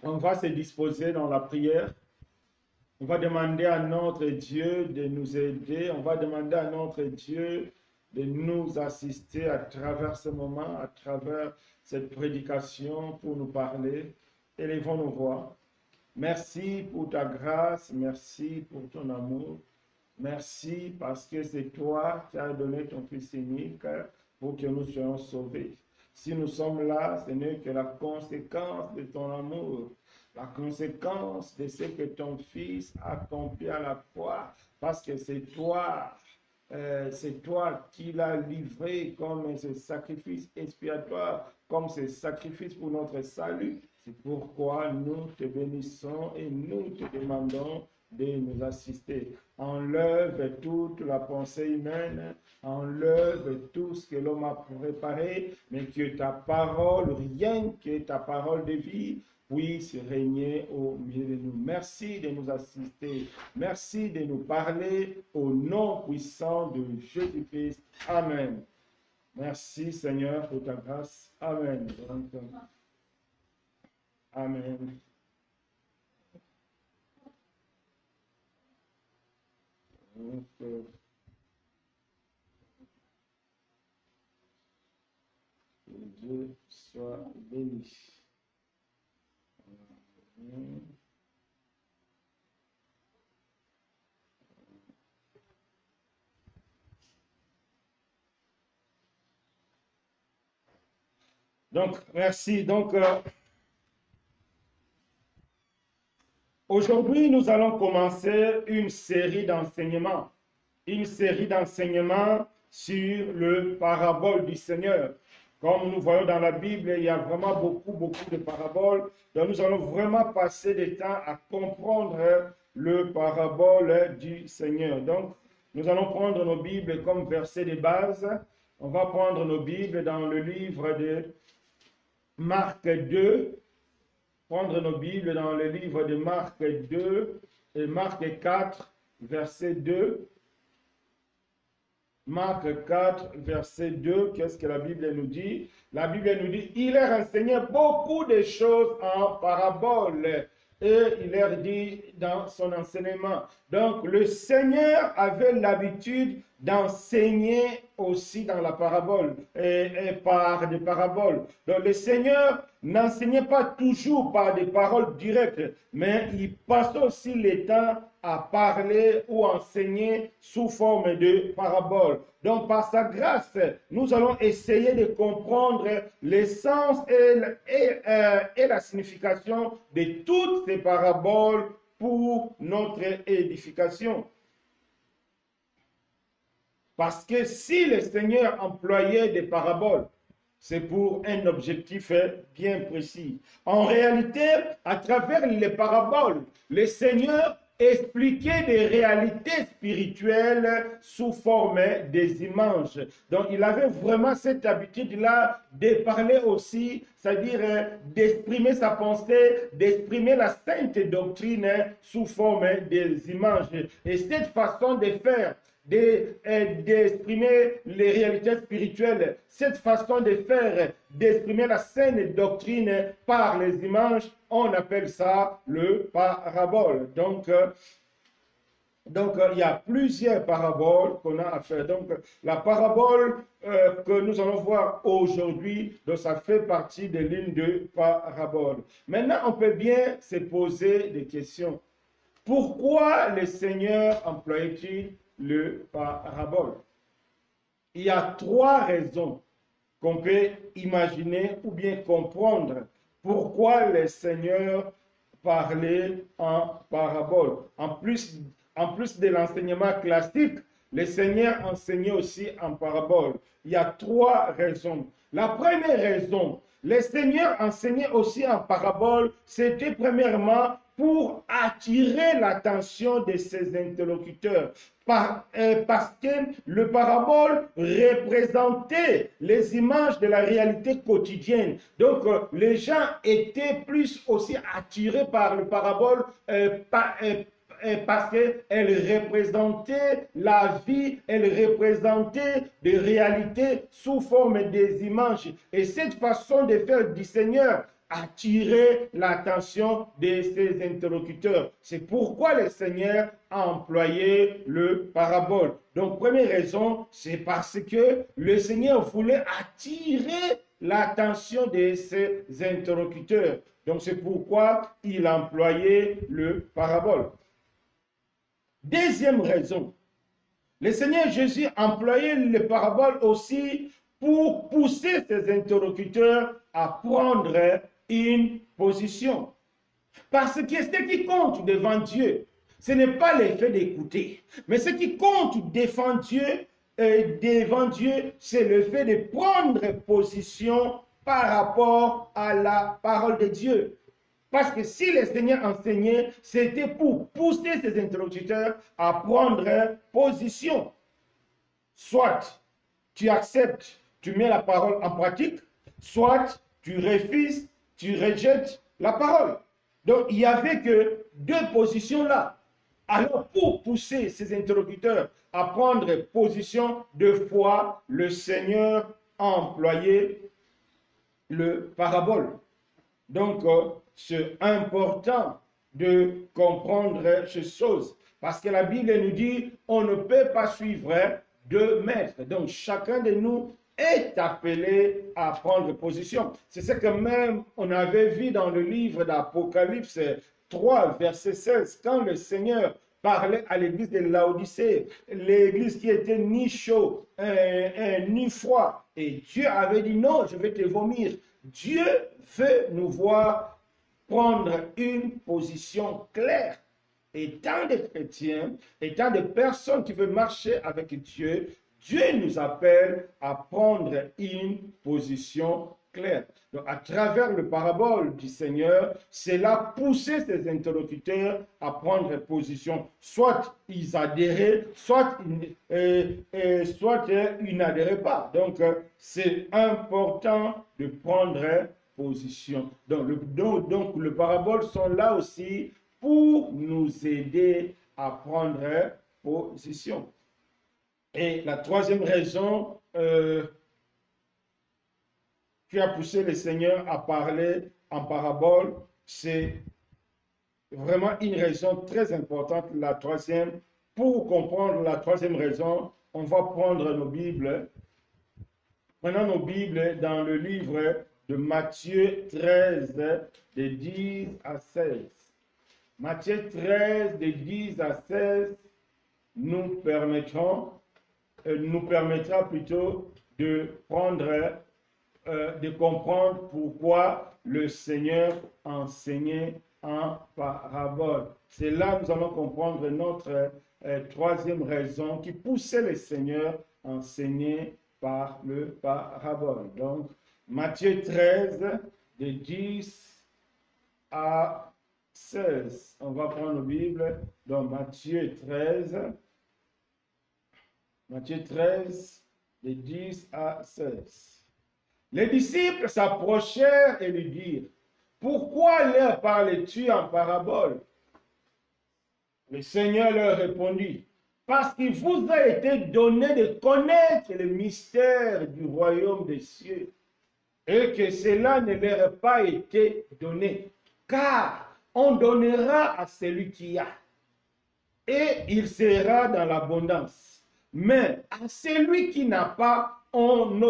On va se disposer dans la prière. On va demander à notre Dieu de nous aider. On va demander à notre Dieu de nous assister à travers ce moment, à travers cette prédication pour nous parler. Élevons nos voix. Merci pour ta grâce, merci pour ton amour. Merci parce que c'est toi qui as donné ton Fils unique pour que nous soyons sauvés. Si nous sommes là, ce n'est que la conséquence de ton amour, la conséquence de ce que ton Fils a accompli à la croix, parce que c'est toi qui l'as livré comme ce sacrifice expiatoire, comme ce sacrifice pour notre salut. C'est pourquoi nous te bénissons et nous te demandons de nous assister. Enlève toute la pensée humaine, enlève tout ce que l'homme a préparé, mais que ta parole, rien que ta parole de vie, puisse régner au milieu de nous. Merci de nous assister. Merci de nous parler au nom puissant de Jésus-Christ. Amen. Merci Seigneur pour ta grâce. Amen. Amen. Que Dieu soit béni. Donc, merci. Donc, aujourd'hui, nous allons commencer une série d'enseignements. Une série d'enseignements sur le parabole du Seigneur. Comme nous voyons dans la Bible, il y a vraiment beaucoup de paraboles. Donc, nous allons vraiment passer du temps à comprendre le parabole du Seigneur. Donc, nous allons prendre nos Bibles comme verset de base. On va prendre nos Bibles dans le livre de Marc 2. Prendre nos Bibles dans le livre de Marc 2 et Marc 4, verset 2. Marc 4, verset 2, qu'est-ce que la Bible nous dit? La Bible nous dit, il leur enseignait beaucoup de choses en parabole. Et il leur dit dans son enseignement. Donc, le Seigneur avait l'habitude d'enseigner aussi dans la parabole et par des paraboles. Donc, le Seigneur n'enseignait pas toujours par des paroles directes, mais il passait aussi le temps à parler ou enseigner sous forme de paraboles. Donc, par sa grâce, nous allons essayer de comprendre l'essence et la signification de toutes ces paraboles pour notre édification. Parce que si le Seigneur employait des paraboles, c'est pour un objectif bien précis. En réalité, à travers les paraboles, le Seigneur expliquer des réalités spirituelles sous forme des images. Donc, il avait vraiment cette habitude-là de parler aussi, c'est-à-dire d'exprimer sa pensée, d'exprimer la sainte doctrine sous forme des images. Et cette façon de faire, d'exprimer les réalités spirituelles, cette façon de faire, d'exprimer la saine doctrine par les images, on appelle ça le parabole. Donc, il y a plusieurs paraboles qu'on a à faire. Donc, la parabole que nous allons voir aujourd'hui, ça fait partie de l'une de paraboles. Maintenant, on peut bien se poser des questions. Pourquoi le Seigneur employait-il le parabole? Il y a trois raisons qu'on peut imaginer ou bien comprendre pourquoi le Seigneur parlait en parabole. En plus de l'enseignement classique, le Seigneur enseignait aussi en parabole. Il y a trois raisons. La première raison, le Seigneur enseignait aussi en parabole, c'était premièrement pour attirer l'attention de ses interlocuteurs. Parce que le parabole représentait les images de la réalité quotidienne. Donc, les gens étaient plus aussi attirés par le parabole parce qu'elle représentait la vie, elle représentait des réalités sous forme des images. Et cette façon de faire du Seigneur attirer l'attention de ses interlocuteurs. C'est pourquoi le Seigneur a employé le parabole. Donc, première raison, c'est parce que le Seigneur voulait attirer l'attention de ses interlocuteurs. Donc, c'est pourquoi il a employé le parabole. Deuxième raison, le Seigneur Jésus a employé le parabole aussi pour pousser ses interlocuteurs à prendre une position. Parce que ce qui compte devant Dieu, ce n'est pas le fait d'écouter, mais ce qui compte devant Dieu, c'est le fait de prendre position par rapport à la parole de Dieu. Parce que si le Seigneur enseignait, c'était pour pousser ses interlocuteurs à prendre position. Soit tu acceptes, tu mets la parole en pratique, soit tu refuses, tu rejettes la parole. Donc, il n'y avait que deux positions là. Alors, pour pousser ses interlocuteurs à prendre position de foi, le Seigneur a employé le parabole. Donc, c'est important de comprendre ces choses. Parce que la Bible nous dit, on ne peut pas suivre deux maîtres. Donc, chacun de nous est appelé à prendre position. C'est ce que même on avait vu dans le livre d'Apocalypse 3, verset 16, quand le Seigneur parlait à l'église de Laodicée, l'église qui était ni chaud ni froid. Et Dieu avait dit non, je vais te vomir. Dieu veut nous voir prendre une position claire. Étant des chrétiens, étant des personnes qui veulent marcher avec Dieu, Dieu nous appelle à prendre une position claire. Donc, à travers le parabole du Seigneur, cela poussait ses interlocuteurs à prendre position. Soit ils adhéraient, soit ils n'adhéraient pas. Donc, c'est important de prendre position. Donc, le parabole sont là aussi pour nous aider à prendre position. Et la troisième raison qui a poussé le Seigneur à parler en parabole, c'est vraiment une raison très importante. La troisième, pour comprendre la troisième raison, on va prendre nos Bibles. Prenons nos Bibles dans le livre de Matthieu 13, de 10 à 16. Matthieu 13, de 10 à 16, nous permettra plutôt de comprendre pourquoi le Seigneur enseignait en parabole. C'est là que nous allons comprendre notre troisième raison qui poussait le Seigneur à enseigner par le parabole. Donc, Matthieu 13, de 10 à 16. On va prendre nos Bibles dans Matthieu 13. Matthieu 13, de 10 à 16. Les disciples s'approchèrent et lui dirent, « Pourquoi leur parles-tu en parabole ?» Le Seigneur leur répondit, « Parce qu'il vous a été donné de connaître le mystère du royaume des cieux, et que cela ne leur a pas été donné, car on donnera à celui qui a, et il sera dans l'abondance. Mais à celui qui n'a pas, on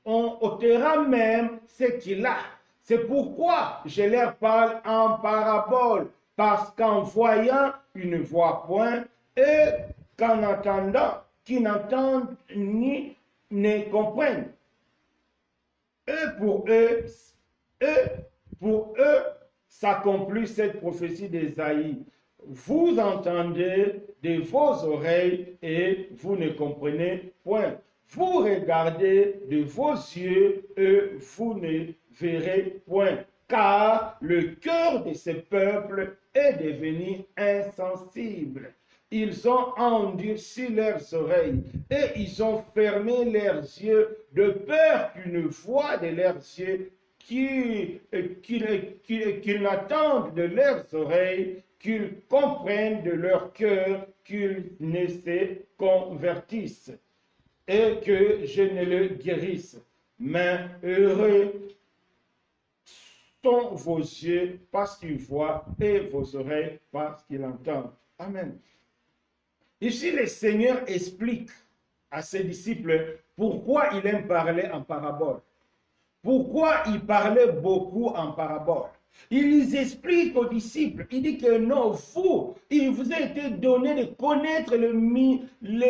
ôtera même ce qu'il a. C'est pourquoi je leur parle en parabole, parce qu'en voyant, ils ne voient point, et qu'en entendant, qu'ils n'entendent ni ne comprennent. Et pour eux, s'accomplit cette prophétie d'Ésaïe. Vous entendez de vos oreilles et vous ne comprenez point. Vous regardez de vos yeux et vous ne verrez point. Car le cœur de ce peuple est devenu insensible. Ils ont endurci leurs oreilles et ils ont fermé leurs yeux de peur qu'une voix de leurs yeux qu'ils n'attendent de leurs oreilles, qu'ils comprennent de leur cœur, qu'ils ne se convertissent et que je ne le guérisse. Mais heureux sont vos yeux parce qu'ils voient et vos oreilles parce qu'ils entendent. Amen. Ici, le Seigneur explique à ses disciples pourquoi il aime parler en parabole. Pourquoi il parlait beaucoup en parabole. Il explique aux disciples, il dit que non, vous, il vous a été donné de connaître le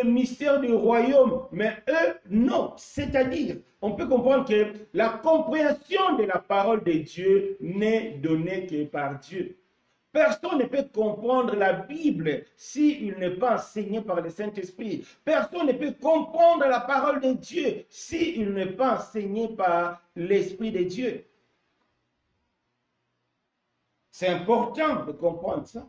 mystère du royaume, mais eux, non. C'est-à-dire, on peut comprendre que la compréhension de la parole de Dieu n'est donnée que par Dieu. Personne ne peut comprendre la Bible s'il n'est pas enseigné par le Saint-Esprit. Personne ne peut comprendre la parole de Dieu s'il n'est pas enseigné par l'Esprit de Dieu. C'est important de comprendre ça.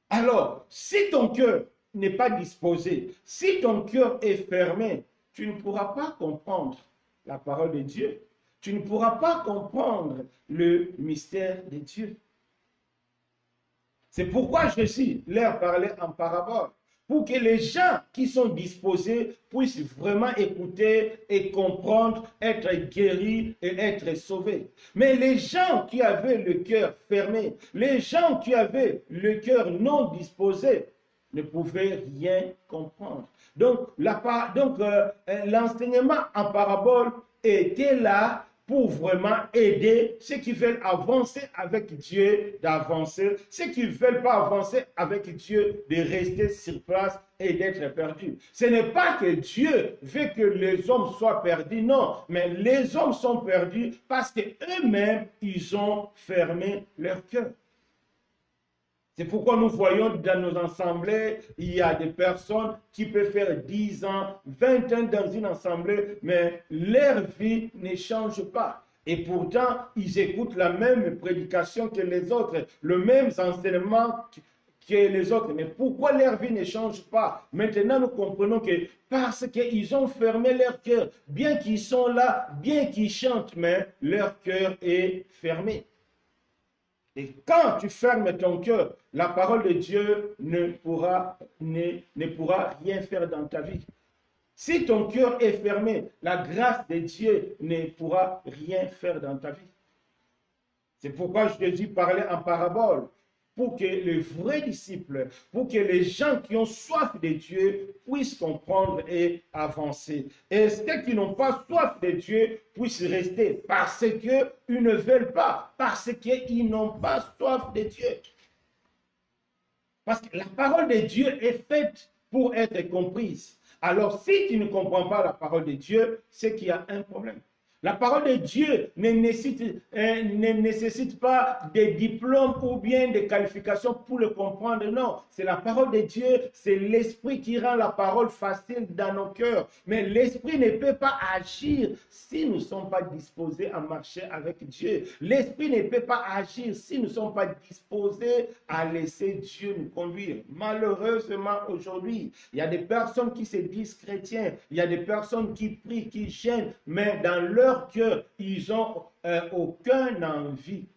Alors, si ton cœur n'est pas disposé, si ton cœur est fermé, tu ne pourras pas comprendre la parole de Dieu. Tu ne pourras pas comprendre le mystère de Dieu. C'est pourquoi Jésus leur parlait en parabole, pour que les gens qui sont disposés puissent vraiment écouter et comprendre, être guéris et être sauvés. Mais les gens qui avaient le cœur fermé, les gens qui avaient le cœur non disposé, ne pouvaient rien comprendre. Donc, l'enseignement en parabole était là pour vraiment aider ceux qui veulent avancer avec Dieu d'avancer, ceux qui ne veulent pas avancer avec Dieu de rester sur place et d'être perdus. Ce n'est pas que Dieu veut que les hommes soient perdus, non, mais les hommes sont perdus parce qu'eux-mêmes, ils ont fermé leur cœur. C'est pourquoi nous voyons dans nos assemblées, il y a des personnes qui peuvent faire 10 ans, 20 ans dans une assemblée, mais leur vie ne change pas. Et pourtant, ils écoutent la même prédication que les autres, le même enseignement que les autres. Mais pourquoi leur vie ne change pas? Maintenant, nous comprenons que parce qu'ils ont fermé leur cœur, bien qu'ils sont là, bien qu'ils chantent, mais leur cœur est fermé. Et quand tu fermes ton cœur, la parole de Dieu ne pourra rien faire dans ta vie. Si ton cœur est fermé, la grâce de Dieu ne pourra rien faire dans ta vie. C'est pourquoi Jésus parlait en parabole, pour que les vrais disciples, pour que les gens qui ont soif de Dieu puissent comprendre et avancer. Et ceux qui n'ont pas soif de Dieu puissent rester parce qu'ils ne veulent pas, parce qu'ils n'ont pas soif de Dieu. Parce que la parole de Dieu est faite pour être comprise. Alors, si tu ne comprends pas la parole de Dieu, c'est qu'il y a un problème. La parole de Dieu ne nécessite pas des diplômes ou bien des qualifications pour le comprendre. Non, c'est la parole de Dieu, c'est l'Esprit qui rend la parole facile dans nos cœurs. Mais l'Esprit ne peut pas agir si nous ne sommes pas disposés à marcher avec Dieu. L'Esprit ne peut pas agir si nous ne sommes pas disposés à laisser Dieu nous conduire. Malheureusement, aujourd'hui, il y a des personnes qui se disent chrétiens, il y a des personnes qui prient, qui gênent, mais dans leur cœur, ils n'ont aucune envie.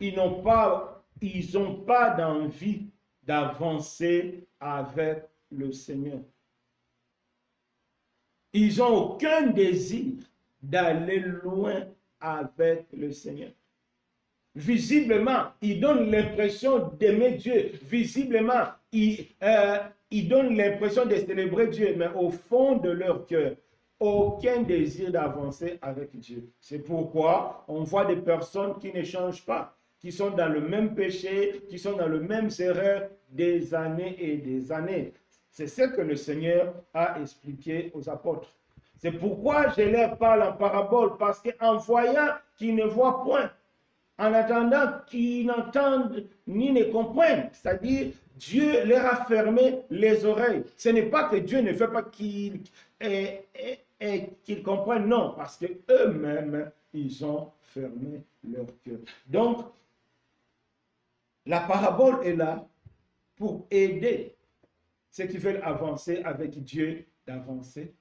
Ils n'ont pas d'envie d'avancer avec le Seigneur. Ils n'ont aucun désir d'aller loin avec le Seigneur. Visiblement, ils donnent l'impression d'aimer Dieu. Visiblement, ils donnent l'impression de célébrer Dieu, mais au fond de leur cœur, aucun désir d'avancer avec Dieu. C'est pourquoi on voit des personnes qui ne changent pas, qui sont dans le même péché, qui sont dans le même erreur des années et des années. C'est ce que le Seigneur a expliqué aux apôtres. C'est pourquoi je leur parle en parabole, parce qu'en voyant qu'ils ne voient point, en attendant qu'ils n'entendent ni ne comprennent, c'est-à-dire Dieu leur a fermé les oreilles. Ce n'est pas que Dieu ne veut pas qu'ils comprennent, non, parce qu'eux-mêmes, ils ont fermé leur cœur. Donc, la parabole est là pour aider ceux qui veulent avancer avec Dieu d'avancer.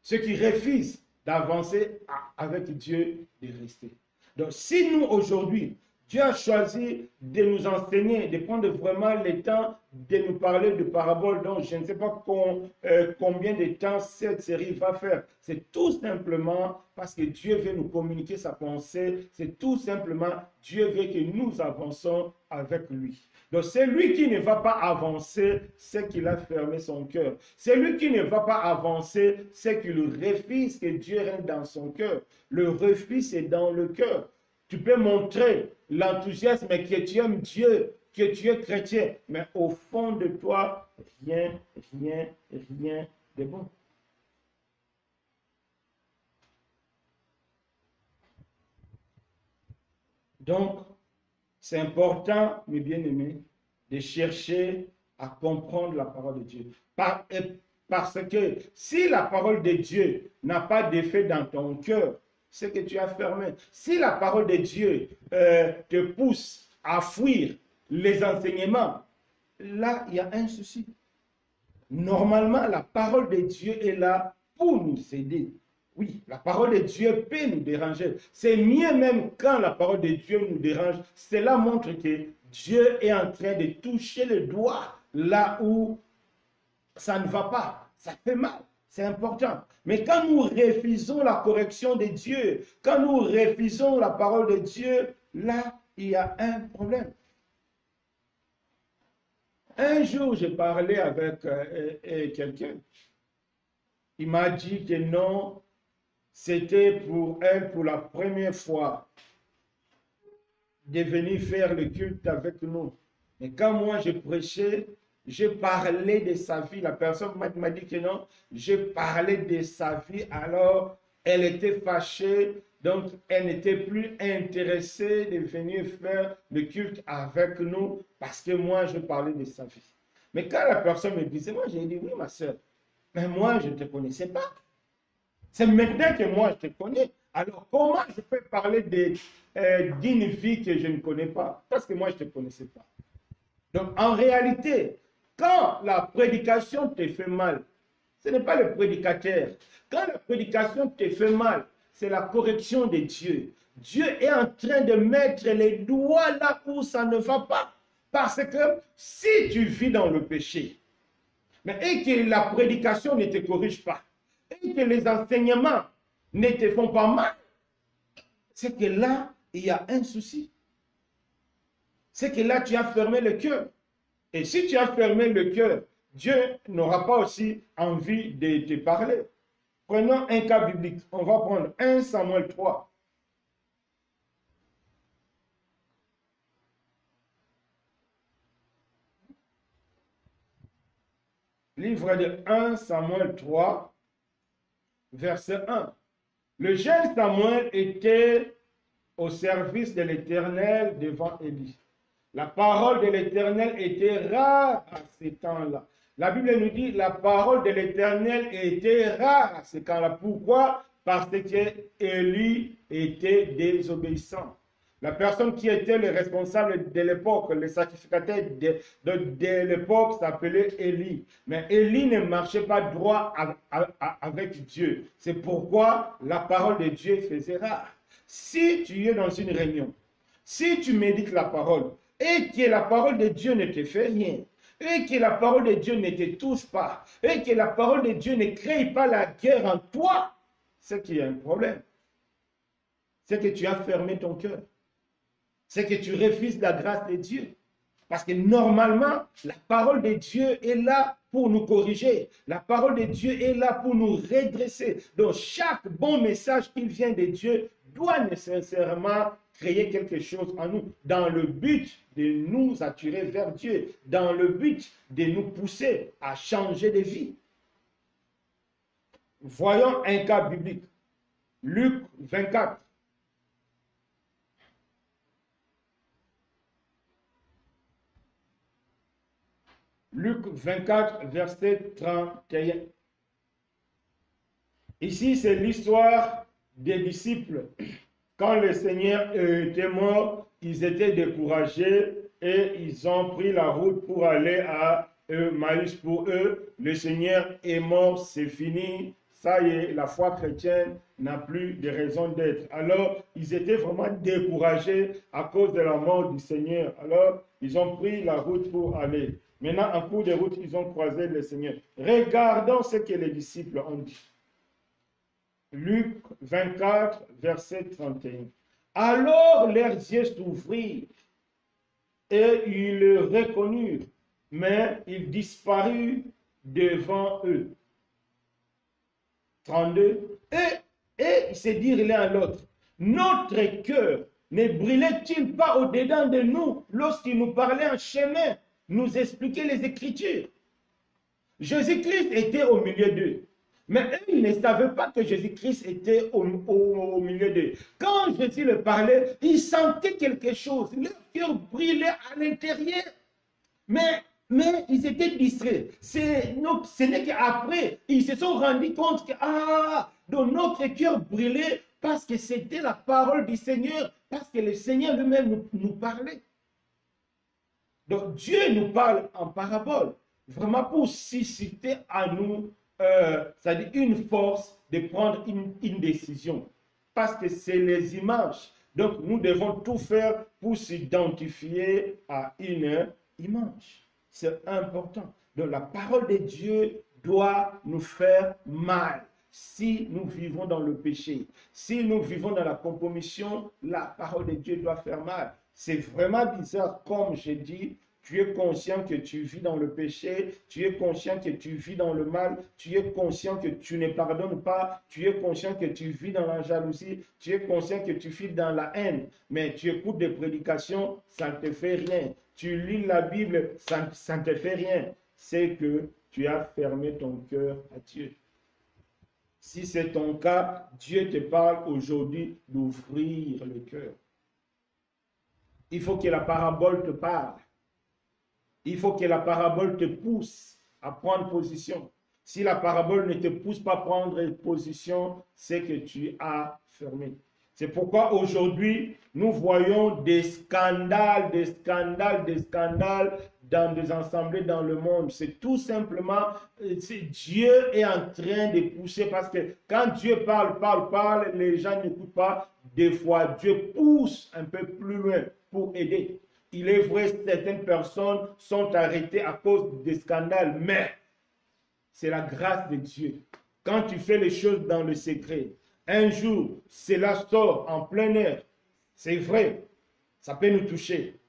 Ceux qui refusent d'avancer avec Dieu de rester. Donc, si nous, aujourd'hui, Tu as choisi de nous enseigner, de prendre vraiment le temps de nous parler de paraboles. Donc, je ne sais pas combien de temps cette série va faire. C'est tout simplement parce que Dieu veut nous communiquer sa pensée. C'est tout simplement Dieu veut que nous avançons avec lui. Donc, celui qui ne va pas avancer, c'est qu'il a fermé son cœur. Celui qui ne va pas avancer, c'est qu'il refuse que Dieu règne dans son cœur. Le refus, c'est dans le cœur. Tu peux montrer l'enthousiasme que tu aimes Dieu, que tu es chrétien, mais au fond de toi, rien de bon. Donc, c'est important, mes bien-aimés, de chercher à comprendre la parole de Dieu. Parce que si la parole de Dieu n'a pas d'effet dans ton cœur, c'est que tu as fermé. Si la parole de Dieu te pousse à fuir les enseignements, là, il y a un souci. Normalement, la parole de Dieu est là pour nous aider. Oui, la parole de Dieu peut nous déranger. C'est mieux même quand la parole de Dieu nous dérange. Cela montre que Dieu est en train de toucher le doigt là où ça ne va pas. Ça fait mal. C'est important. Mais quand nous refusons la correction de Dieu, quand nous refusons la parole de Dieu, là, il y a un problème. Un jour, j'ai parlé avec quelqu'un. Il m'a dit que non, c'était pour elle, pour la première fois, de venir faire le culte avec nous. Et quand moi, je prêchais, je parlais de sa vie. La personne m'a dit que non, je parlais de sa vie. Alors, elle était fâchée. Donc, elle n'était plus intéressée de venir faire le culte avec nous parce que moi, je parlais de sa vie. Mais quand la personne me disait, moi, j'ai dit, oui, ma soeur, mais moi, je ne te connaissais pas. C'est maintenant que moi, je te connais. Alors, comment je peux parler d'une vie que je ne connais pas? Parce que moi, je ne te connaissais pas. Donc, en réalité, quand la prédication te fait mal, ce n'est pas le prédicateur. Quand la prédication te fait mal, c'est la correction de Dieu. Dieu est en train de mettre les doigts là où ça ne va pas. Parce que si tu vis dans le péché, mais et que la prédication ne te corrige pas, et que les enseignements ne te font pas mal, c'est que là, il y a un souci. C'est que là, tu as fermé le cœur. Et si tu as fermé le cœur, Dieu n'aura pas aussi envie de te parler. Prenons un cas biblique. On va prendre 1 Samuel 3. Livre de 1 Samuel 3, verset 1. Le jeune Samuel était au service de l'Éternel devant Élie. La parole de l'Éternel était rare à ces temps-là. La Bible nous dit la parole de l'Éternel était rare à ces temps-là. Pourquoi? Parce que Élie était désobéissant. La personne qui était le responsable de l'époque, le sacrificateur de l'époque s'appelait Élie. Mais Élie ne marchait pas droit avec Dieu. C'est pourquoi la parole de Dieu faisait rare. Si tu es dans une réunion, si tu médites la parole, et que la parole de Dieu ne te fait rien, et que la parole de Dieu ne te touche pas, et que la parole de Dieu ne crée pas la guerre en toi, c'est qu'il y a un problème. C'est que tu as fermé ton cœur. C'est que tu refuses la grâce de Dieu. Parce que normalement, la parole de Dieu est là pour nous corriger. La parole de Dieu est là pour nous redresser. Donc chaque bon message qui vient de Dieu doit nécessairement créer quelque chose en nous, dans le but de nous attirer vers Dieu, dans le but de nous pousser à changer de vie. Voyons un cas biblique. Luc 24. Luc 24, verset 31. Ici, c'est l'histoire des disciples. Quand le Seigneur était mort, ils étaient découragés et ils ont pris la route pour aller à Emmaüs. Pour eux, le Seigneur est mort, c'est fini, ça y est, la foi chrétienne n'a plus de raison d'être. Alors, ils étaient vraiment découragés à cause de la mort du Seigneur. Alors, ils ont pris la route pour aller. Maintenant, en cours de route, ils ont croisé le Seigneur. Regardons ce que les disciples ont dit. Luc 24, verset 31. Alors leurs yeux s'ouvrirent et ils le reconnurent, mais il disparut devant eux. 32. Et ils se dirent l'un à l'autre, notre cœur ne brûlait-il pas au-dedans de nous lorsqu'il nous parlait en chemin, nous expliquait les Écritures? Jésus-Christ était au milieu d'eux. Mais eux, ils ne savaient pas que Jésus-Christ était au milieu d'eux. Quand Jésus leur parlait, ils sentaient quelque chose. Leur cœur brûlait à l'intérieur. Mais ils étaient distraits. Ce n'est qu'après, ils se sont rendus compte que donc notre cœur brûlait parce que c'était la parole du Seigneur, parce que le Seigneur lui-même nous parlait. Donc Dieu nous parle en parabole, vraiment pour susciter à nous, c'est-à-dire une force de prendre une décision. Parce que c'est les images. Donc nous devons tout faire pour s'identifier à une image. C'est important. Donc la parole de Dieu doit nous faire mal. Si nous vivons dans le péché, si nous vivons dans la compromission, la parole de Dieu doit faire mal. C'est vraiment bizarre, comme je dis, tu es conscient que tu vis dans le péché, tu es conscient que tu vis dans le mal, tu es conscient que tu ne pardonnes pas, tu es conscient que tu vis dans la jalousie, tu es conscient que tu vis dans la haine, mais tu écoutes des prédications, ça ne te fait rien. Tu lis la Bible, ça ne te fait rien. C'est que tu as fermé ton cœur à Dieu. Si c'est ton cas, Dieu te parle aujourd'hui d'ouvrir le cœur. Il faut que la parabole te parle. Il faut que la parabole te pousse à prendre position. Si la parabole ne te pousse pas à prendre position, c'est que tu as fermé. C'est pourquoi aujourd'hui, nous voyons des scandales dans des assemblées dans le monde. C'est tout simplement, Dieu est en train de pousser parce que quand Dieu parle, les gens n'écoutent pas. Des fois, Dieu pousse un peu plus loin pour aider. Il est vrai, certaines personnes sont arrêtées à cause des scandales, mais c'est la grâce de Dieu. Quand tu fais les choses dans le secret, un jour, cela sort en plein air. C'est vrai, ça peut nous toucher.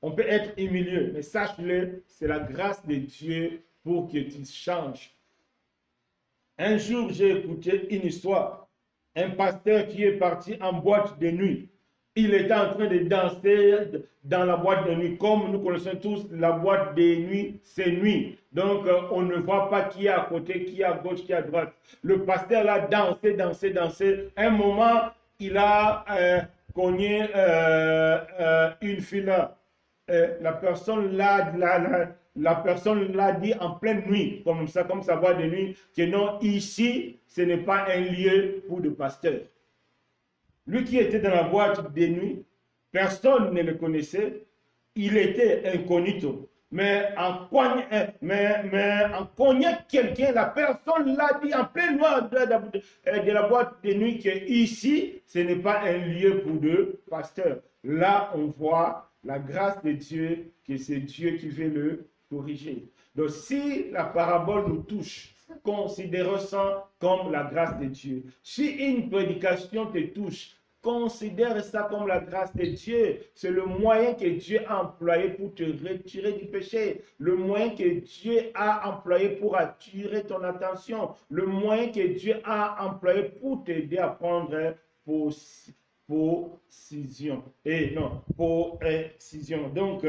On peut être humilié, mais sache-le, c'est la grâce de Dieu pour que tu changes. Un jour, j'ai écouté une histoire. Un pasteur qui est parti en boîte de nuit. Il était en train de danser dans la boîte de nuit. Comme nous connaissons tous, la boîte de nuit, c'est nuit. Donc, on ne voit pas qui est à côté, qui est à gauche, qui est à droite. Le pasteur là dansé. Un moment, il a cogné une fille là. La personne l'a dit en pleine nuit, comme sa boîte de nuit, que non, ici, ce n'est pas un lieu pour le pasteur. Lui qui était dans la boîte de nuit, personne ne le connaissait, il était incognito. Mais en cognant quelqu'un, la personne l'a dit en plein noir de la boîte de nuit que ici, ce n'est pas un lieu pour le pasteur. Là, on voit la grâce de Dieu, que c'est Dieu qui veut le corriger. Donc, si la parabole nous touche, considérons ça comme la grâce de Dieu. Si une prédication te touche, considère ça comme la grâce de Dieu. C'est le moyen que Dieu a employé pour te retirer du péché. Le moyen que Dieu a employé pour attirer ton attention. Le moyen que Dieu a employé pour t'aider à prendre position. Donc,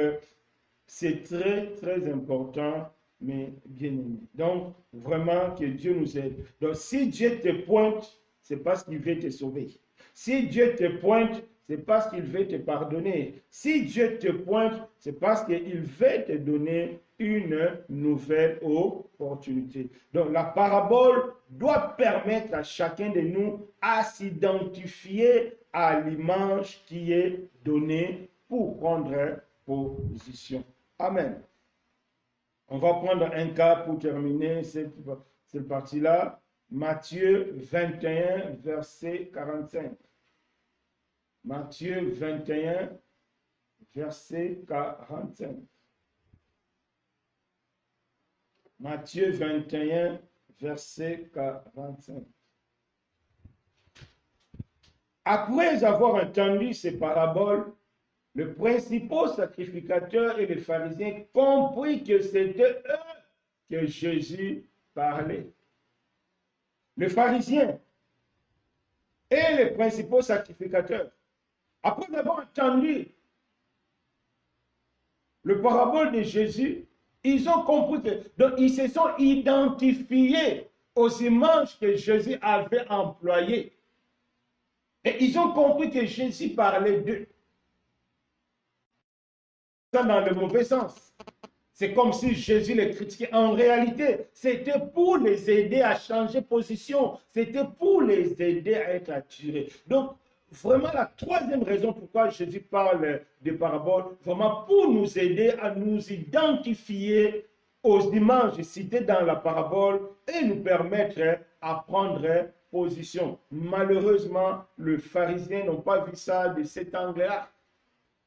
c'est très important, mais bien aimé. Donc, vraiment que Dieu nous aide. Donc, si Dieu te pointe, c'est parce qu'il veut te sauver. Si Dieu te pointe, c'est parce qu'il veut te pardonner. Si Dieu te pointe, c'est parce qu'il veut te donner une nouvelle opportunité. Donc, la parabole doit permettre à chacun de nous à s'identifier à l'image qui est donnée pour prendre position. Amen. On va prendre un cas pour terminer cette partie-là. Matthieu 21, verset 45. Matthieu 21, verset 45. Matthieu 21, verset 45. Après avoir entendu ces paraboles, le principal sacrificateur et les pharisiens comprit que c'était eux que Jésus parlait. Les pharisiens et les principaux sacrificateurs, après avoir entendu le parabole de Jésus, ils ont compris que, donc ils se sont identifiés aux images que Jésus avait employées. Et ils ont compris que Jésus parlait d'eux. Ça dans le mauvais sens. C'est comme si Jésus les critiquait. En réalité, c'était pour les aider à changer position. C'était pour les aider à être attirés. Donc, vraiment, la troisième raison pourquoi Jésus parle des paraboles, vraiment pour nous aider à nous identifier aux images citées dans la parabole et nous permettre à prendre position. Malheureusement, les pharisiens n'ont pas vu ça de cet angle-là.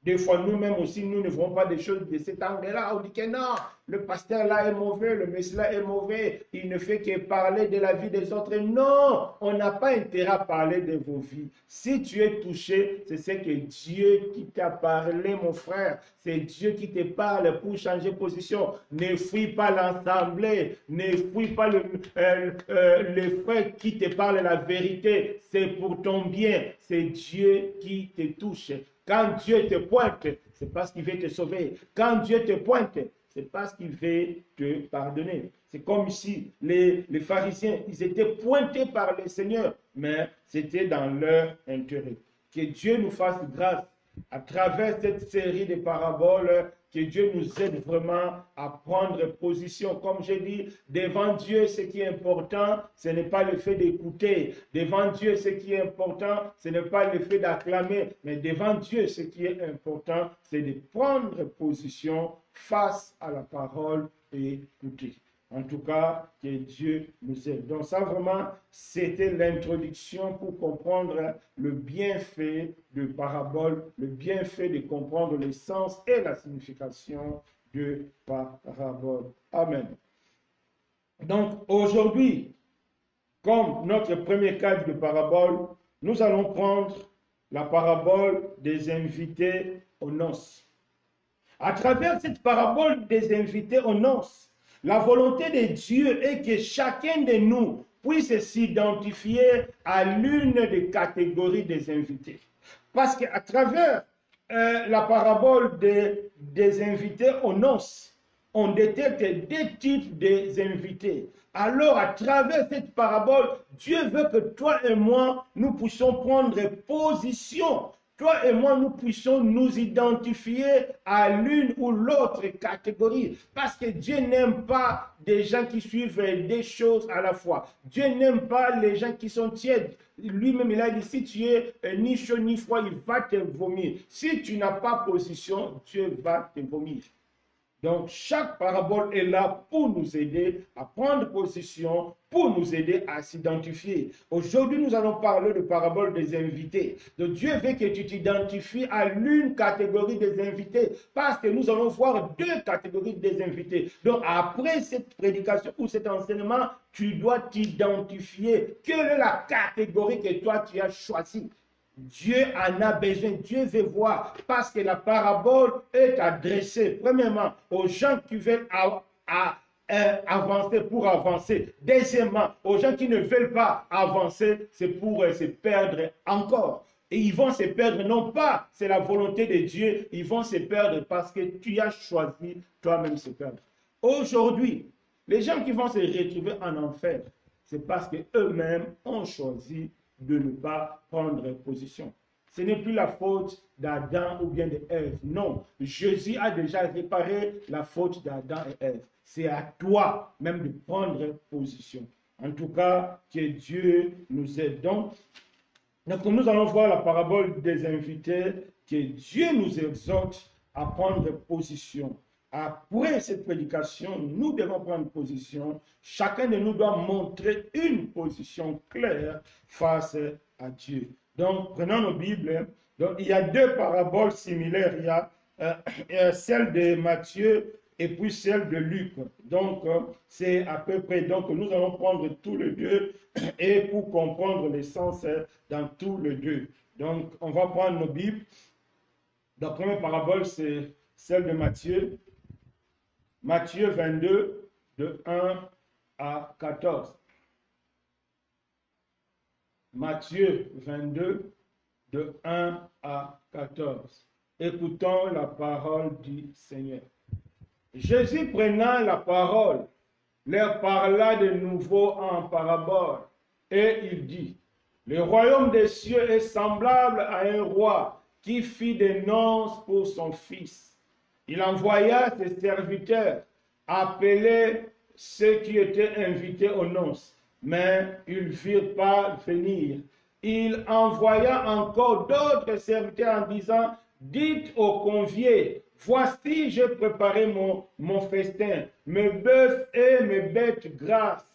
Des fois, nous-mêmes aussi, nous ne voyons pas des choses de cet angle-là. On dit que non, le pasteur là est mauvais, le messie là est mauvais, il ne fait que parler de la vie des autres. Non, on n'a pas intérêt à parler de vos vies. Si tu es touché, c'est ce que Dieu qui t'a parlé, mon frère. C'est Dieu qui te parle pour changer position. Ne fuis pas l'assemblée, ne fuis pas les frères qui te parlent la vérité. C'est pour ton bien, c'est Dieu qui te touche. Quand Dieu te pointe, c'est parce qu'il veut te sauver. Quand Dieu te pointe, c'est parce qu'il veut te pardonner. C'est comme ici, les pharisiens, ils étaient pointés par le Seigneur, mais c'était dans leur intérêt. Que Dieu nous fasse grâce à travers cette série de paraboles, que Dieu nous aide vraiment à prendre position. Comme j'ai dit, devant Dieu, ce qui est important, ce n'est pas le fait d'écouter. Devant Dieu, ce qui est important, ce n'est pas le fait d'acclamer. Mais devant Dieu, ce qui est important, c'est de prendre position face à la parole et écouter. En tout cas, que Dieu nous aide. Donc ça, vraiment, c'était l'introduction pour comprendre le bienfait de parabole, le bienfait de comprendre le sens et la signification de parabole. Amen. Donc aujourd'hui, comme notre premier cadre de parabole, nous allons prendre la parabole des invités aux noces. À travers cette parabole des invités aux noces, la volonté de Dieu est que chacun de nous puisse s'identifier à l'une des catégories des invités. Parce qu'à travers la parabole des invités aux noces, on détecte deux types d'invités. Alors, à travers cette parabole, Dieu veut que toi et moi, nous puissions prendre position. Toi et moi, nous puissions nous identifier à l'une ou l'autre catégorie. Parce que Dieu n'aime pas des gens qui suivent des choses à la fois. Dieu n'aime pas les gens qui sont tièdes. Lui-même, il a dit, si tu es ni chaud ni froid, il va te vomir. Si tu n'as pas position, Dieu va te vomir. Donc, chaque parabole est là pour nous aider à prendre position, pour nous aider à s'identifier. Aujourd'hui, nous allons parler de parabole des invités. Donc, Dieu veut que tu t'identifies à l'une catégorie des invités, parce que nous allons voir deux catégories des invités. Donc, après cette prédication ou cet enseignement, tu dois t'identifier. Quelle est la catégorie que toi, tu as choisie? Dieu en a besoin, Dieu veut voir, parce que la parabole est adressée, premièrement, aux gens qui veulent avancer pour avancer. Deuxièmement, aux gens qui ne veulent pas avancer, c'est pour se perdre encore. Et ils vont se perdre, non pas, c'est la volonté de Dieu, ils vont se perdre parce que tu as choisi toi-même se perdre. Aujourd'hui, les gens qui vont se retrouver en enfer, c'est parce qu'eux-mêmes ont choisi de ne pas prendre position. Ce n'est plus la faute d'Adam ou bien d'Ève. Non, Jésus a déjà réparé la faute d'Adam et Ève. C'est à toi même de prendre position. En tout cas, que Dieu nous aide. Donc, nous allons voir la parabole des invités, que Dieu nous exhorte à prendre position, après cette prédication, nous devons prendre position. Chacun de nous doit montrer une position claire face à Dieu. Donc, prenons nos Bibles. Donc, il y a deux paraboles similaires. Il y a celle de Matthieu et puis celle de Luc. Donc, c'est à peu près. Donc, nous allons prendre tous les deux et pour comprendre l'essence dans tous les deux. Donc, on va prendre nos Bibles. La première parabole, c'est celle de Matthieu. Matthieu 22, de 1 à 14. Matthieu 22, de 1 à 14. Écoutons la parole du Seigneur. Jésus prenant la parole, leur parla de nouveau en parabole, et il dit, le royaume des cieux est semblable à un roi qui fit des nonces pour son fils. Il envoya ses serviteurs appeler ceux qui étaient invités aux noces, mais ils ne virent pas venir. Il envoya encore d'autres serviteurs en disant, dites aux conviés, voici j'ai préparé mon festin, mes bœufs et mes bêtes grasses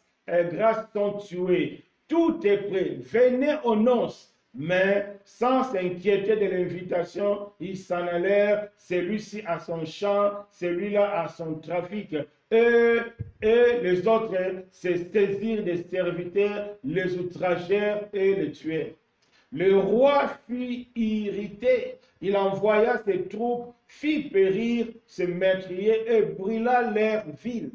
sont tués. Tout est prêt, venez aux noces. Mais sans s'inquiéter de l'invitation, ils s'en allèrent, celui-ci à son champ, celui-là à son trafic. Et les autres se saisirent des serviteurs, les outragèrent et les tuèrent. Le roi fut irrité, il envoya ses troupes, fit périr ses meurtriers et brûla leur ville.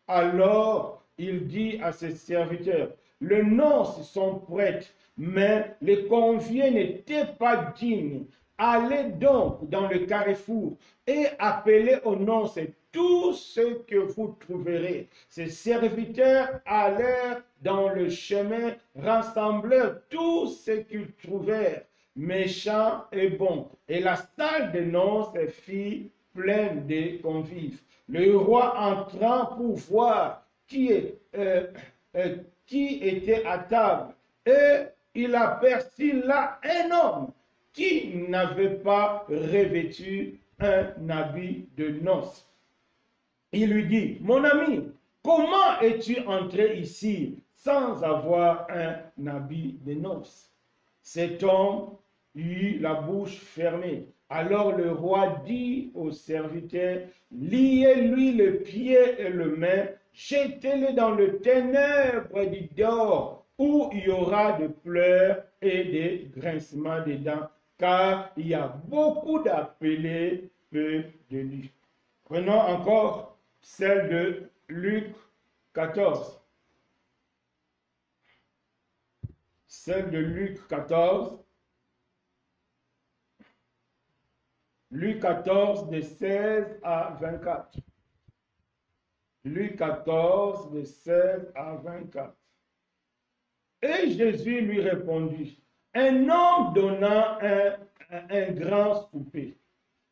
Alors il dit à ses serviteurs, les noces sont prêtes, mais les conviés n'étaient pas dignes. Allez donc dans le carrefour et appelez aux noces tous ceux que vous trouverez. Ces serviteurs allèrent dans le chemin, rassemblèrent tous ceux qu'ils trouvèrent, méchants et bons. Et la salle de noces fit pleine de convives. Le roi entrant pour voir qui était à table, et il aperçut là un homme qui n'avait pas revêtu un habit de noces. Il lui dit, mon ami, comment es-tu entré ici sans avoir un habit de noces? Cet homme eut la bouche fermée. Alors le roi dit au serviteur, liez-lui le pied et le main, jetez-le dans le ténèbre du dehors, où il y aura de pleurs et des grincements de dents, car il y a beaucoup d'appelés, peu de lits. Prenons encore celle de Luc 14. Celle de Luc 14. Luc 14, de 16 à 24. Luc 14, de 16 à 24. Et Jésus lui répondit, un homme donna un grand souper.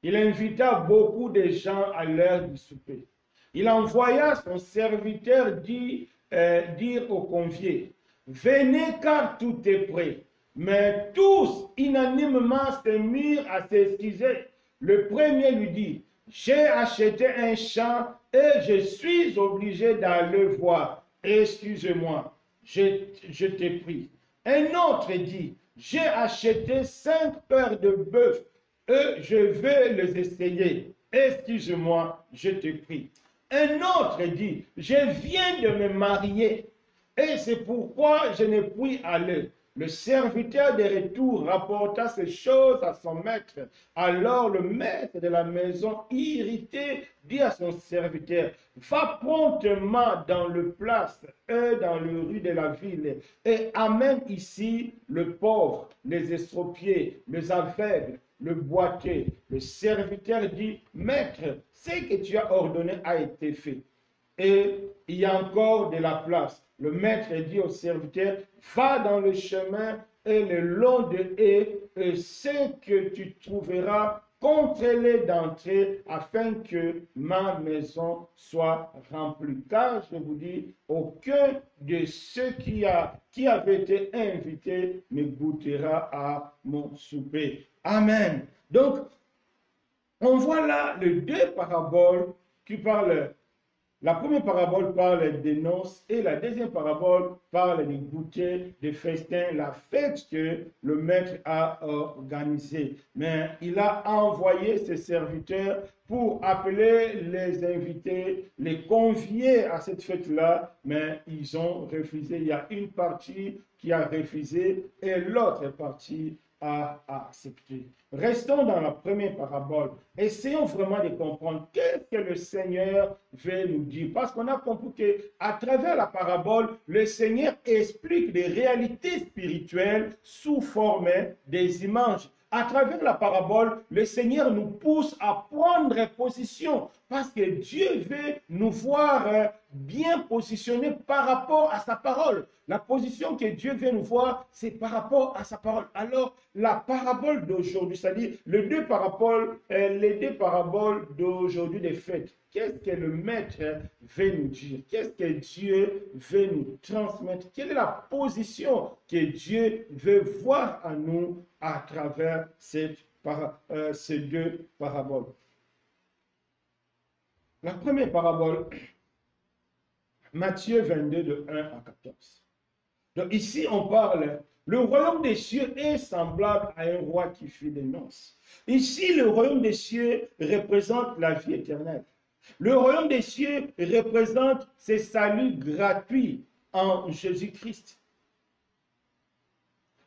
Il invita beaucoup de gens à l'heure du souper. Il envoya son serviteur dire aux conviés, venez car tout est prêt. Mais tous, unanimement, se mirent à s'excuser. Le premier lui dit, j'ai acheté un champ et je suis obligé d'aller voir. Excuse-moi, je t'ai pris. Un autre dit, j'ai acheté 5 paires de bœufs et je vais les essayer. Excuse-moi, je t'ai pris. Un autre dit, je viens de me marier et c'est pourquoi je ne puis aller. Le serviteur de retour rapporta ces choses à son maître. Alors le maître de la maison, irrité, dit à son serviteur, va promptement dans le place et dans le rue de la ville et amène ici le pauvre, les estropiés, les aveugles, le boiteux. Le serviteur dit, maître, ce que tu as ordonné a été fait. Et il y a encore de la place. Le maître dit au serviteur, va dans le chemin et le long de haies, et ce que tu trouveras, contre-les d'entrer, afin que ma maison soit remplie. Car je vous dis, aucun de ceux qui avaient été invités ne goûtera à mon souper. Amen. Donc, on voit là les deux paraboles qui parle, la première parabole parle des noces et la deuxième parabole parle des goûters, des festins, la fête que le maître a organisée. Mais il a envoyé ses serviteurs pour appeler les invités, les convier à cette fête-là, mais ils ont refusé. Il y a une partie qui a refusé et l'autre partie a accepté. Restons dans la première parabole. Essayons vraiment de comprendre qu'est-ce que le Seigneur veut nous dire. Parce qu'on a compris qu'à travers la parabole, le Seigneur explique des réalités spirituelles sous forme des images. À travers la parabole, le Seigneur nous pousse à prendre position parce que Dieu veut nous voir bien positionnés par rapport à sa parole. La position que Dieu veut nous voir, c'est par rapport à sa parole. Alors, la parabole d'aujourd'hui, c'est-à-dire les deux paraboles d'aujourd'hui des fêtes, qu'est-ce que le maître veut nous dire? Qu'est-ce que Dieu veut nous transmettre? Quelle est la position que Dieu veut voir à nous à travers ces deux paraboles? La première parabole, Matthieu 22, de 1 à 14. Donc ici, on parle, le royaume des cieux est semblable à un roi qui fit des noces. Ici, le royaume des cieux représente la vie éternelle. Le royaume des cieux représente ce salut gratuit en Jésus-Christ.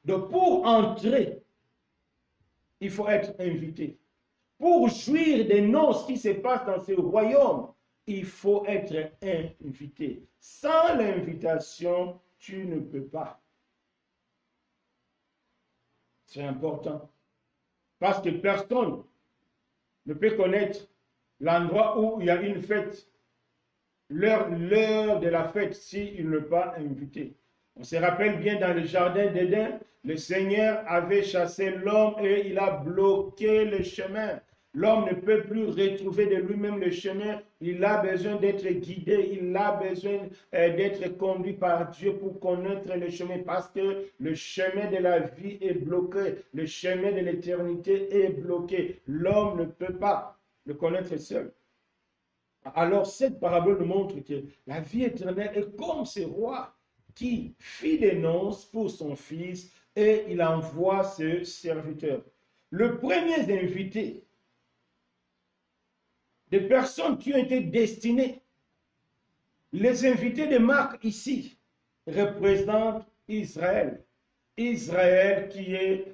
Donc pour entrer, il faut être invité. Pour jouir des noces qui se passent dans ce royaume, il faut être invité. Sans l'invitation, tu ne peux pas. C'est important. Parce que personne ne peut connaître l'endroit où il y a une fête, l'heure de la fête, s'il n'est pas invité. On se rappelle bien dans le jardin d'Éden, le Seigneur avait chassé l'homme et il a bloqué le chemin. L'homme ne peut plus retrouver de lui-même le chemin. Il a besoin d'être guidé. Il a besoin d'être conduit par Dieu pour connaître le chemin parce que le chemin de la vie est bloqué. Le chemin de l'éternité est bloqué. L'homme ne peut pas le connaître seul. Alors cette parabole nous montre que la vie éternelle est comme ce roi qui fit des noces pour son fils et il envoie ce serviteur. Le premier invité, des personnes qui ont été destinées. Les invités de Marc ici représentent Israël. Israël qui est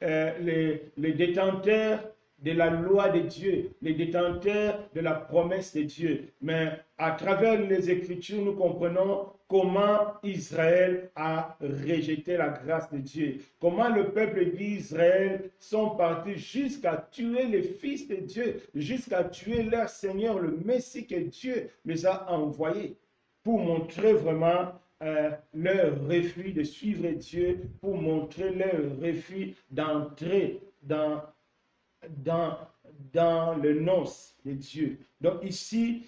les détenteurs de la loi de Dieu, les détenteurs de la promesse de Dieu. Mais à travers les Écritures, nous comprenons comment Israël a rejeté la grâce de Dieu. Comment le peuple d'Israël sont partis jusqu'à tuer les fils de Dieu, jusqu'à tuer leur Seigneur, le Messie que Dieu les a envoyés pour montrer vraiment leur refus de suivre Dieu, pour montrer leur refus d'entrer dans le noces de Dieu. Donc ici,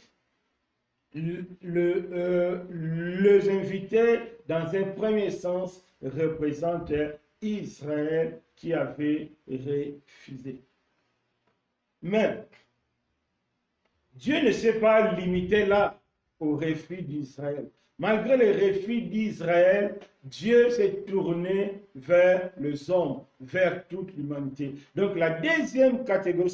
les invités, dans un premier sens, représentent Israël qui avait refusé. Mais Dieu ne s'est pas limité là au refus d'Israël. Malgré le refus d'Israël, Dieu s'est tourné vers les hommes, vers toute l'humanité. Donc la deuxième catégorie,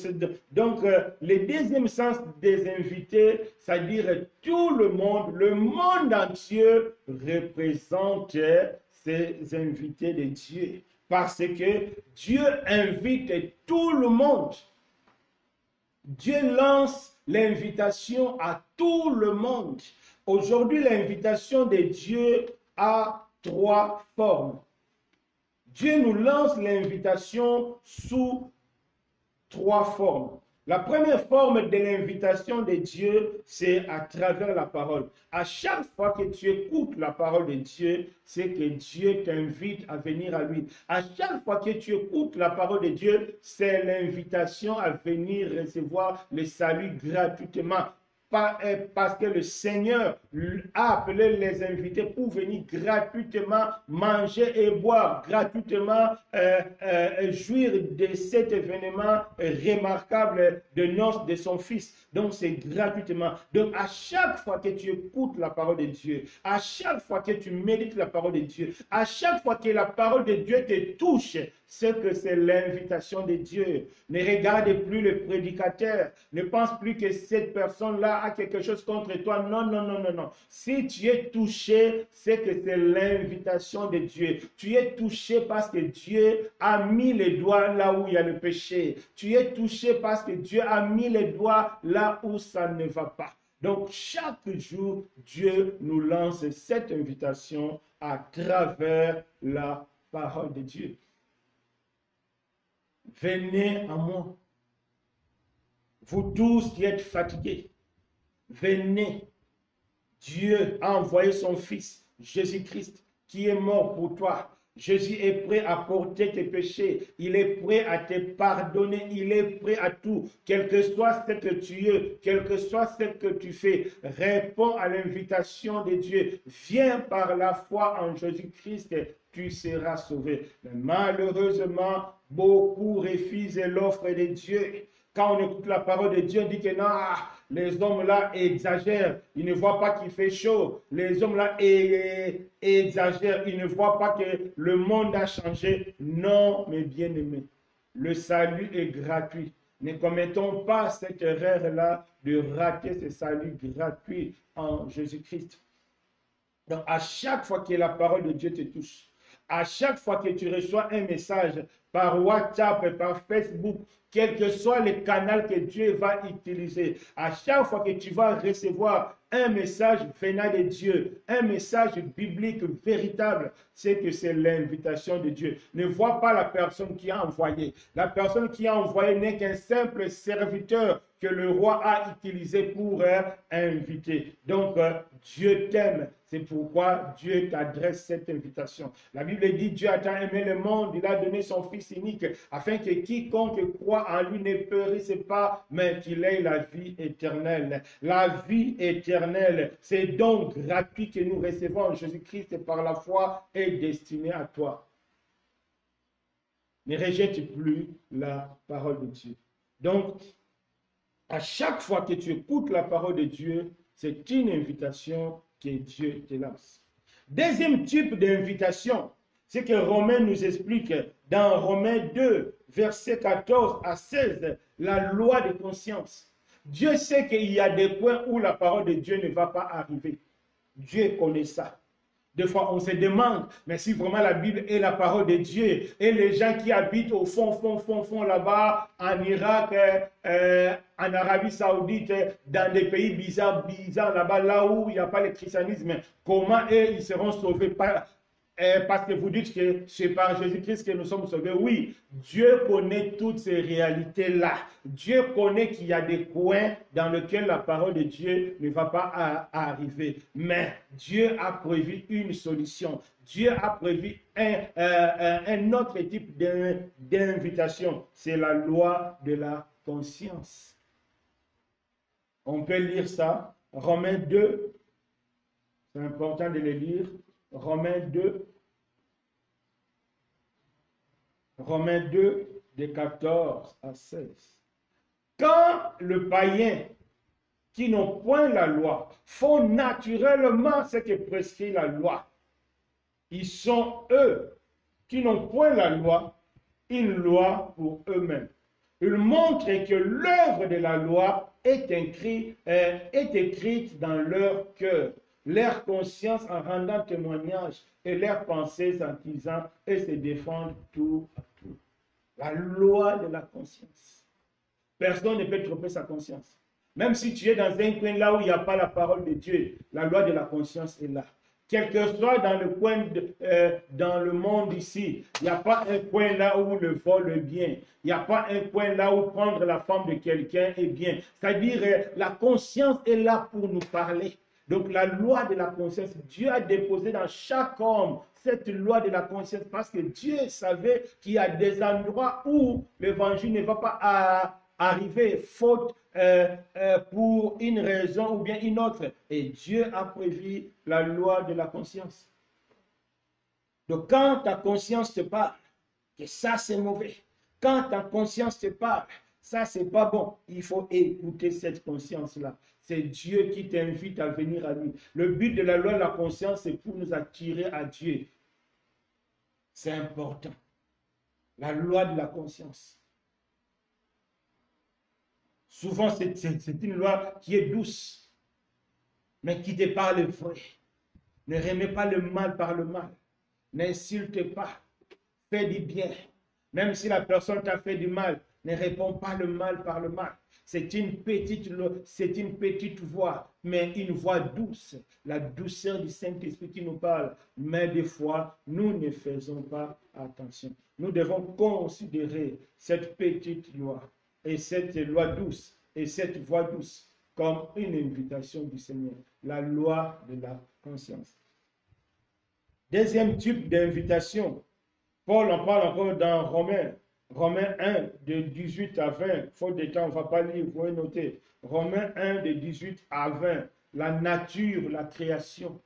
le deuxième sens des invités, c'est-à-dire tout le monde entier représente ces invités de Dieu. Parce que Dieu invite tout le monde. Dieu lance l'invitation à tout le monde. Aujourd'hui, l'invitation de Dieu a trois formes. Dieu nous lance l'invitation sous trois formes. La première forme de l'invitation de Dieu, c'est à travers la parole. À chaque fois que tu écoutes la parole de Dieu, c'est que Dieu t'invite à venir à lui. À chaque fois que tu écoutes la parole de Dieu, c'est l'invitation à venir recevoir le salut gratuitement. parce que le Seigneur a appelé les invités pour venir gratuitement manger et boire, gratuitement jouir de cet événement remarquable de noces de son fils. Donc c'est gratuitement. Donc à chaque fois que tu écoutes la parole de Dieu, à chaque fois que tu médites la parole de Dieu, à chaque fois que la parole de Dieu te touche, c'est que c'est l'invitation de Dieu. Ne regarde plus le prédicateur. Ne pense plus que cette personne-là a quelque chose contre toi. Non, non, non, non, non. Si tu es touché, c'est que c'est l'invitation de Dieu. Tu es touché parce que Dieu a mis les doigts là où il y a le péché. Tu es touché parce que Dieu a mis les doigts là où ça ne va pas. Donc, chaque jour, Dieu nous lance cette invitation à travers la parole de Dieu. Venez à moi, vous tous qui êtes fatigués, venez. Dieu a envoyé son Fils, Jésus-Christ, qui est mort pour toi. Jésus est prêt à porter tes péchés. Il est prêt à te pardonner. Il est prêt à tout. Quel que soit ce que tu es, quel que soit ce que tu fais, réponds à l'invitation de Dieu. Viens par la foi en Jésus-Christ, tu seras sauvé. Mais malheureusement, beaucoup refusent l'offre de Dieu. Quand on écoute la parole de Dieu, on dit que non, les hommes là exagèrent. Ils ne voient pas qu'il fait chaud. Les hommes là exagèrent. Ils ne voient pas que le monde a changé. Non, mes bien-aimés, le salut est gratuit. Ne commettons pas cette erreur-là de rater ce salut gratuit en Jésus-Christ. Donc, à chaque fois que la parole de Dieu te touche, à chaque fois que tu reçois un message par WhatsApp, par Facebook, quel que soit le canal que Dieu va utiliser, à chaque fois que tu vas recevoir un message venant de Dieu, un message biblique véritable, c'est que c'est l'invitation de Dieu. Ne vois pas la personne qui a envoyé. La personne qui a envoyé n'est qu'un simple serviteur que le roi a utilisé pour inviter. Donc, Dieu t'aime. C'est pourquoi Dieu t'adresse cette invitation. La Bible dit, Dieu a tant aimé le monde, il a donné son Fils unique, afin que quiconque croit en lui ne périsse pas, mais qu'il ait la vie éternelle. La vie éternelle, c'est donc gratuit que nous recevons en Jésus-Christ par la foi est destiné à toi. Ne rejette plus la parole de Dieu. Donc, à chaque fois que tu écoutes la parole de Dieu, c'est une invitation que Dieu te lance. Deuxième type d'invitation, c'est que Romains nous explique dans Romains 2, versets 14 à 16, la loi de conscience. Dieu sait qu'il y a des points où la parole de Dieu ne va pas arriver. Dieu connaît ça. Des fois, on se demande, mais si vraiment la Bible est la parole de Dieu, et les gens qui habitent au fond là-bas, en Irak, en Arabie Saoudite, dans des pays bizarres là-bas, là où il n'y a pas le christianisme, comment eux, ils seront sauvés parce que vous dites que c'est par Jésus-Christ que nous sommes sauvés. Oui, Dieu connaît toutes ces réalités-là. Dieu connaît qu'il y a des coins dans lesquels la parole de Dieu ne va pas arriver. Mais Dieu a prévu une solution. Dieu a prévu un autre type d'invitation. C'est la loi de la conscience. On peut lire ça. Romains 2. C'est important de le lire. Romains 2, de 14 à 16. Quand le païen qui n'ont point la loi font naturellement ce que prescrit la loi, ils sont eux qui n'ont point la loi, une loi pour eux-mêmes. Ils montrent que l'œuvre de la loi est écrite dans leur cœur. Leur conscience en rendant témoignage et leurs pensées en disant et se défendent tout à tout. La loi de la conscience. Personne ne peut tromper sa conscience. Même si tu es dans un coin là où il n'y a pas la parole de Dieu, la loi de la conscience est là. Quel que soit dans le coin, dans le monde ici, il n'y a pas un coin là où le vol est bien. Il n'y a pas un coin là où prendre la femme de quelqu'un est bien. C'est-à-dire, la conscience est là pour nous parler. Donc la loi de la conscience, Dieu a déposé dans chaque homme cette loi de la conscience parce que Dieu savait qu'il y a des endroits où l'évangile ne va pas arriver faute pour une raison ou bien une autre. Et Dieu a prévu la loi de la conscience. Donc quand ta conscience te parle, que ça c'est mauvais, quand ta conscience te parle, ça c'est pas bon, il faut écouter cette conscience-là. C'est Dieu qui t'invite à venir à lui. Le but de la loi de la conscience, c'est pour nous attirer à Dieu. C'est important. La loi de la conscience. Souvent, c'est une loi qui est douce, mais qui te parle vrai. Ne remets pas le mal par le mal. N'insulte pas. Fais du bien. Même si la personne t'a fait du mal, ne réponds pas le mal par le mal. C'est une petite voix, mais une voix douce. La douceur du Saint-Esprit qui nous parle. Mais des fois, nous ne faisons pas attention. Nous devons considérer cette petite loi et cette loi douce et cette voix douce comme une invitation du Seigneur. La loi de la conscience. Deuxième type d'invitation. Paul en parle encore dans Romains 1, de 18 à 20. Faute de temps, on ne va pas lire, vous pouvez noter. Romains 1, de 18 à 20. La nature, la création.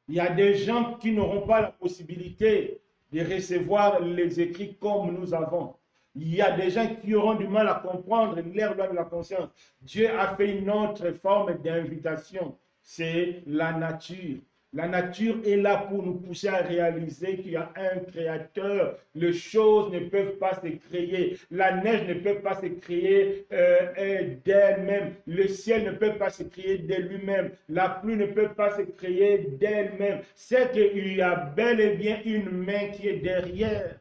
Il y a des gens qui n'auront pas la possibilité de recevoir les écrits comme nous avons. Il y a des gens qui auront du mal à comprendre leur loi de la conscience. Dieu a fait une autre forme d'invitation. C'est la nature. La nature est là pour nous pousser à réaliser qu'il y a un créateur. Les choses ne peuvent pas se créer. La neige ne peut pas se créer d'elle-même. Le ciel ne peut pas se créer de lui-même. La pluie ne peut pas se créer d'elle-même. C'est qu'il y a bel et bien une main qui est derrière.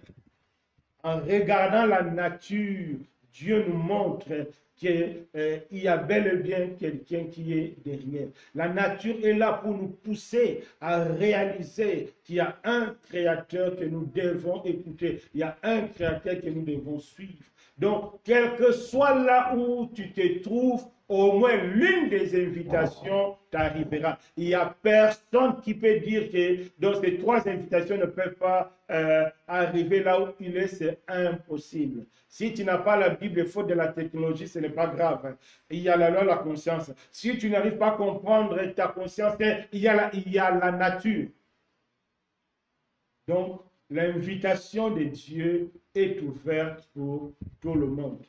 En regardant la nature, Dieu nous montre qu'il y a bel et bien quelqu'un qui est derrière. La nature est là pour nous pousser à réaliser qu'il y a un créateur que nous devons écouter. Il y a un créateur que nous devons suivre. Donc, quel que soit là où tu te trouves, au moins l'une des invitations t'arrivera. Il n'y a personne qui peut dire que donc ces trois invitations ne peuvent pas arriver là où il est, c'est impossible. Si tu n'as pas la Bible, faute de la technologie, ce n'est pas grave. Il y a la loi de la conscience. Si tu n'arrives pas à comprendre ta conscience, il y a la nature. Donc, l'invitation de Dieu est ouverte pour tout le monde.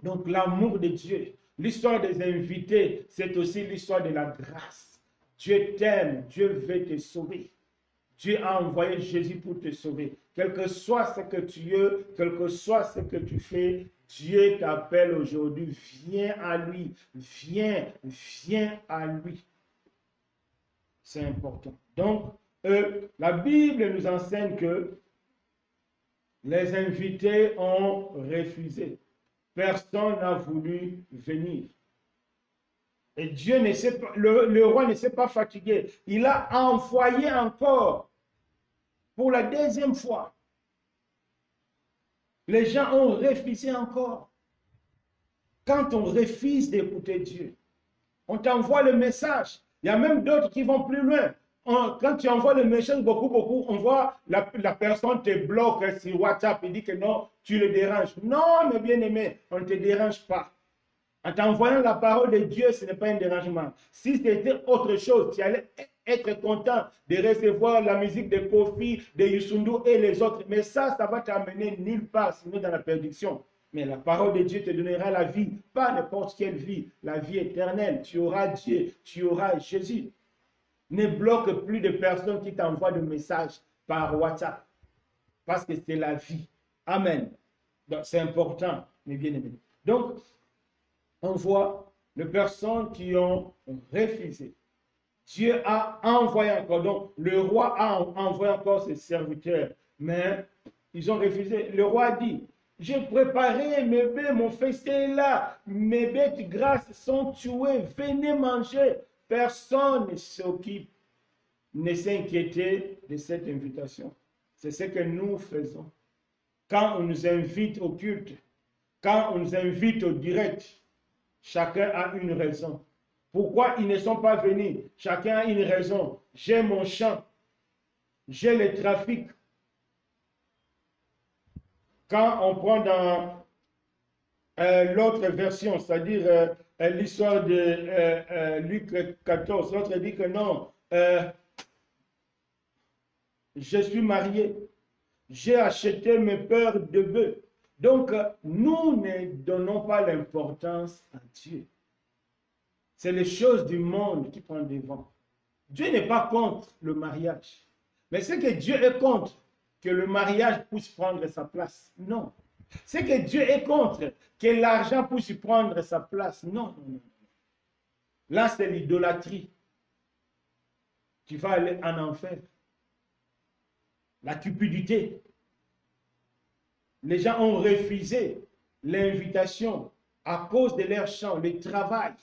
Donc, l'amour de Dieu. L'histoire des invités, c'est aussi l'histoire de la grâce. Dieu t'aime, Dieu veut te sauver. Dieu a envoyé Jésus pour te sauver. Quel que soit ce que tu es, quel que soit ce que tu fais, Dieu t'appelle aujourd'hui. Viens à lui. Viens à lui. C'est important. Donc, la Bible nous enseigne que les invités ont refusé. Personne n'a voulu venir. Et Dieu ne s'est pas, le roi ne s'est pas fatigué. Il a envoyé encore pour la deuxième fois. Les gens ont refusé encore. Quand on refuse d'écouter Dieu, on t'envoie le message. Il y a même d'autres qui vont plus loin. Quand tu envoies le message beaucoup, on voit la personne te bloque sur WhatsApp et dit que non, tu le déranges. Non, mes bien-aimés, on ne te dérange pas. En t'envoyant la parole de Dieu, ce n'est pas un dérangement. Si c'était autre chose, tu allais être content de recevoir la musique de Kofi, de Yusundu et les autres. Mais ça va t'amener nulle part, sinon dans la perdition. Mais la parole de Dieu te donnera la vie, pas n'importe quelle vie, la vie éternelle. Tu auras Dieu, tu auras Jésus. Ne bloque plus de personnes qui t'envoient des messages par WhatsApp, parce que c'est la vie. Amen. Donc c'est important, mes bien-aimés. Donc, on voit les personnes qui ont refusé. Dieu a envoyé encore, donc le roi a envoyé encore ses serviteurs, mais ils ont refusé. Le roi dit, j'ai préparé mes bêtes, mon festin est là, mes bêtes grasses sont tuées, venez manger. Personne ne s'occupe, ne s'inquiéter de cette invitation. C'est ce que nous faisons. Quand on nous invite au culte, quand on nous invite au direct, chacun a une raison. Pourquoi ils ne sont pas venus? Chacun a une raison. J'ai mon champ. J'ai le trafic. Quand on prend dans l'autre version, c'est-à-dire l'histoire de Luc 14, l'autre dit que non, je suis marié, j'ai acheté mes peurs de bœufs. Donc, nous ne donnons pas l'importance à Dieu. C'est les choses du monde qui prennent devant. Dieu n'est pas contre le mariage. Mais c'est que Dieu est contre que le mariage puisse prendre sa place. Non. C'est que Dieu est contre que l'argent puisse prendre sa place. Non, non, non. Là, c'est l'idolâtrie. Tu vas aller en enfer. La cupidité. Les gens ont refusé l'invitation à cause de leur champ, le travail.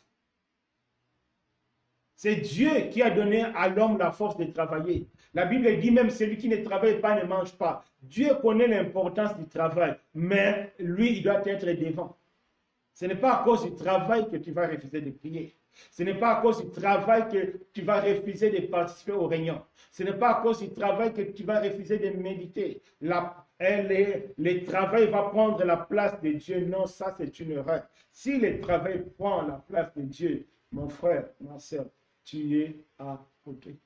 C'est Dieu qui a donné à l'homme la force de travailler. La Bible dit même celui qui ne travaille pas ne mange pas. Dieu connaît l'importance du travail, mais lui, il doit être devant. Ce n'est pas à cause du travail que tu vas refuser de prier. Ce n'est pas à cause du travail que tu vas refuser de participer aux réunions. Ce n'est pas à cause du travail que tu vas refuser de méditer. Le travail va prendre la place de Dieu. Non, ça c'est une erreur. Si le travail prend la place de Dieu, mon frère, ma soeur, tu es à côté.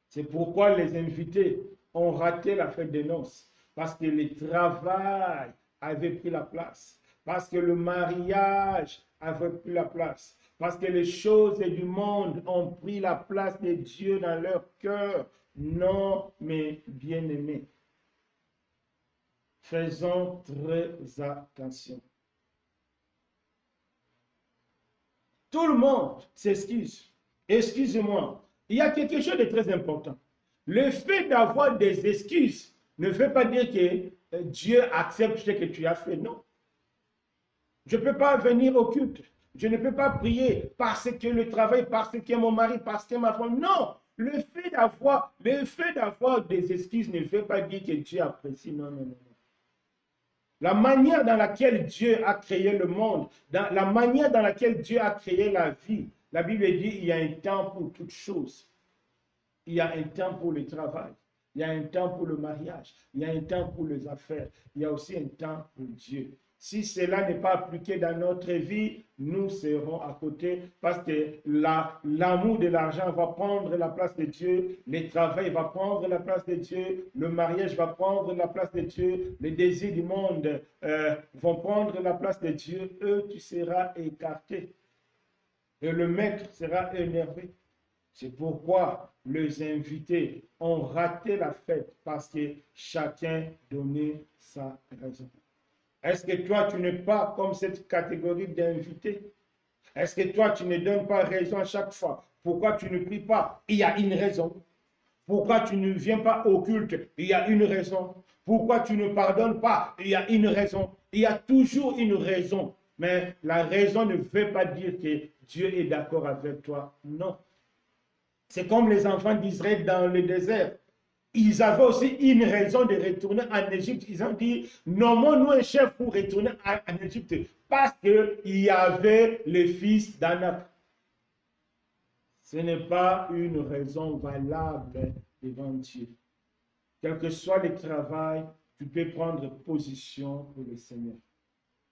C'est pourquoi les invités ont raté la fête des noces. Parce que le travail avait pris la place. Parce que le mariage avait pris la place. Parce que les choses du monde ont pris la place de Dieu dans leur cœur. Non, mes bien-aimés. Faisons très attention. Tout le monde s'excuse. Excusez-moi. Il y a quelque chose de très important. Le fait d'avoir des excuses ne veut pas dire que Dieu accepte ce que tu as fait. Non. Je ne peux pas venir au culte. Je ne peux pas prier parce que le travail, parce que mon mari, parce que ma femme. Non. Le fait d'avoir des excuses ne veut pas dire que Dieu apprécie. Non, non, non. La manière dans laquelle Dieu a créé le monde, la manière dans laquelle Dieu a créé la vie, la Bible dit qu'il y a un temps pour toutes choses. Il y a un temps pour le travail. Il y a un temps pour le mariage. Il y a un temps pour les affaires. Il y a aussi un temps pour Dieu. Si cela n'est pas appliqué dans notre vie, nous serons à côté parce que l'amour de l'argent va prendre la place de Dieu, le travail va prendre la place de Dieu, le mariage va prendre la place de Dieu, les désirs du monde vont prendre la place de Dieu. Eux, tu seras écarté. Et le maître sera énervé. C'est pourquoi les invités ont raté la fête parce que chacun donnait sa raison. Est-ce que toi, tu n'es pas comme cette catégorie d'invités? Est-ce que toi, tu ne donnes pas raison à chaque fois? Pourquoi tu ne pries pas? Il y a une raison. Pourquoi tu ne viens pas au culte? Il y a une raison. Pourquoi tu ne pardonnes pas? Il y a une raison. Il y a toujours une raison. Mais la raison ne veut pas dire que Dieu est d'accord avec toi. Non. C'est comme les enfants d'Israël dans le désert. Ils avaient aussi une raison de retourner en Égypte. Ils ont dit, nommons-nous un chef pour retourner en Égypte. Parce qu'il y avait le fils d'Anak. Ce n'est pas une raison valable devant Dieu. Quel que soit le travail, tu peux prendre position pour le Seigneur.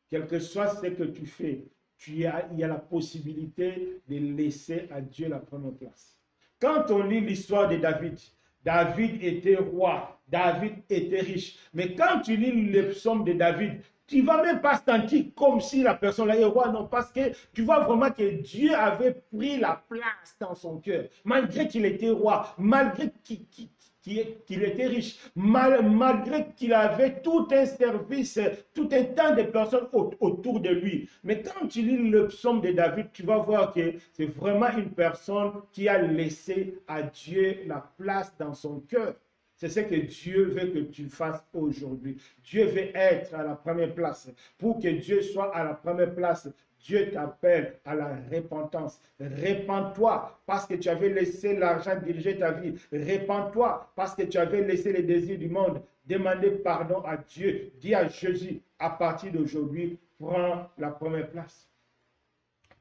Quel que soit ce que tu fais, il y a la possibilité de laisser à Dieu la première place. Quand on lit l'histoire de David, David était roi, David était riche. Mais quand tu lis le psaume de David, tu ne vas même pas sentir comme si la personne là est roi, non, parce que tu vois vraiment que Dieu avait pris la place dans son cœur, malgré qu'il était roi, malgré qu'il était riche, malgré qu'il avait tout un service, tout un tas de personnes autour de lui. Mais quand tu lis le psaume de David, tu vas voir que c'est vraiment une personne qui a laissé à Dieu la place dans son cœur. C'est ce que Dieu veut que tu fasses aujourd'hui. Dieu veut être à la première place. Pour que Dieu soit à la première place, Dieu t'appelle à la repentance. Répands-toi parce que tu avais laissé l'argent diriger ta vie. Répands-toi parce que tu avais laissé les désirs du monde. Demandez pardon à Dieu. Dis à Jésus, à partir d'aujourd'hui, prends la première place.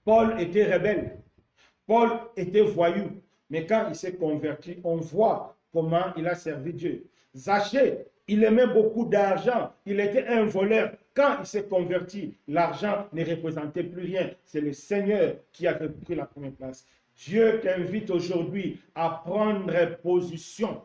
Paul était rebelle. Paul était voyou. Mais quand il s'est converti, on voit comment il a servi Dieu. Zachée, il aimait beaucoup d'argent. Il était un voleur. quand il s'est converti, l'argent ne représentait plus rien. C'est le Seigneur qui avait pris la première place. Dieu t'invite aujourd'hui à prendre position.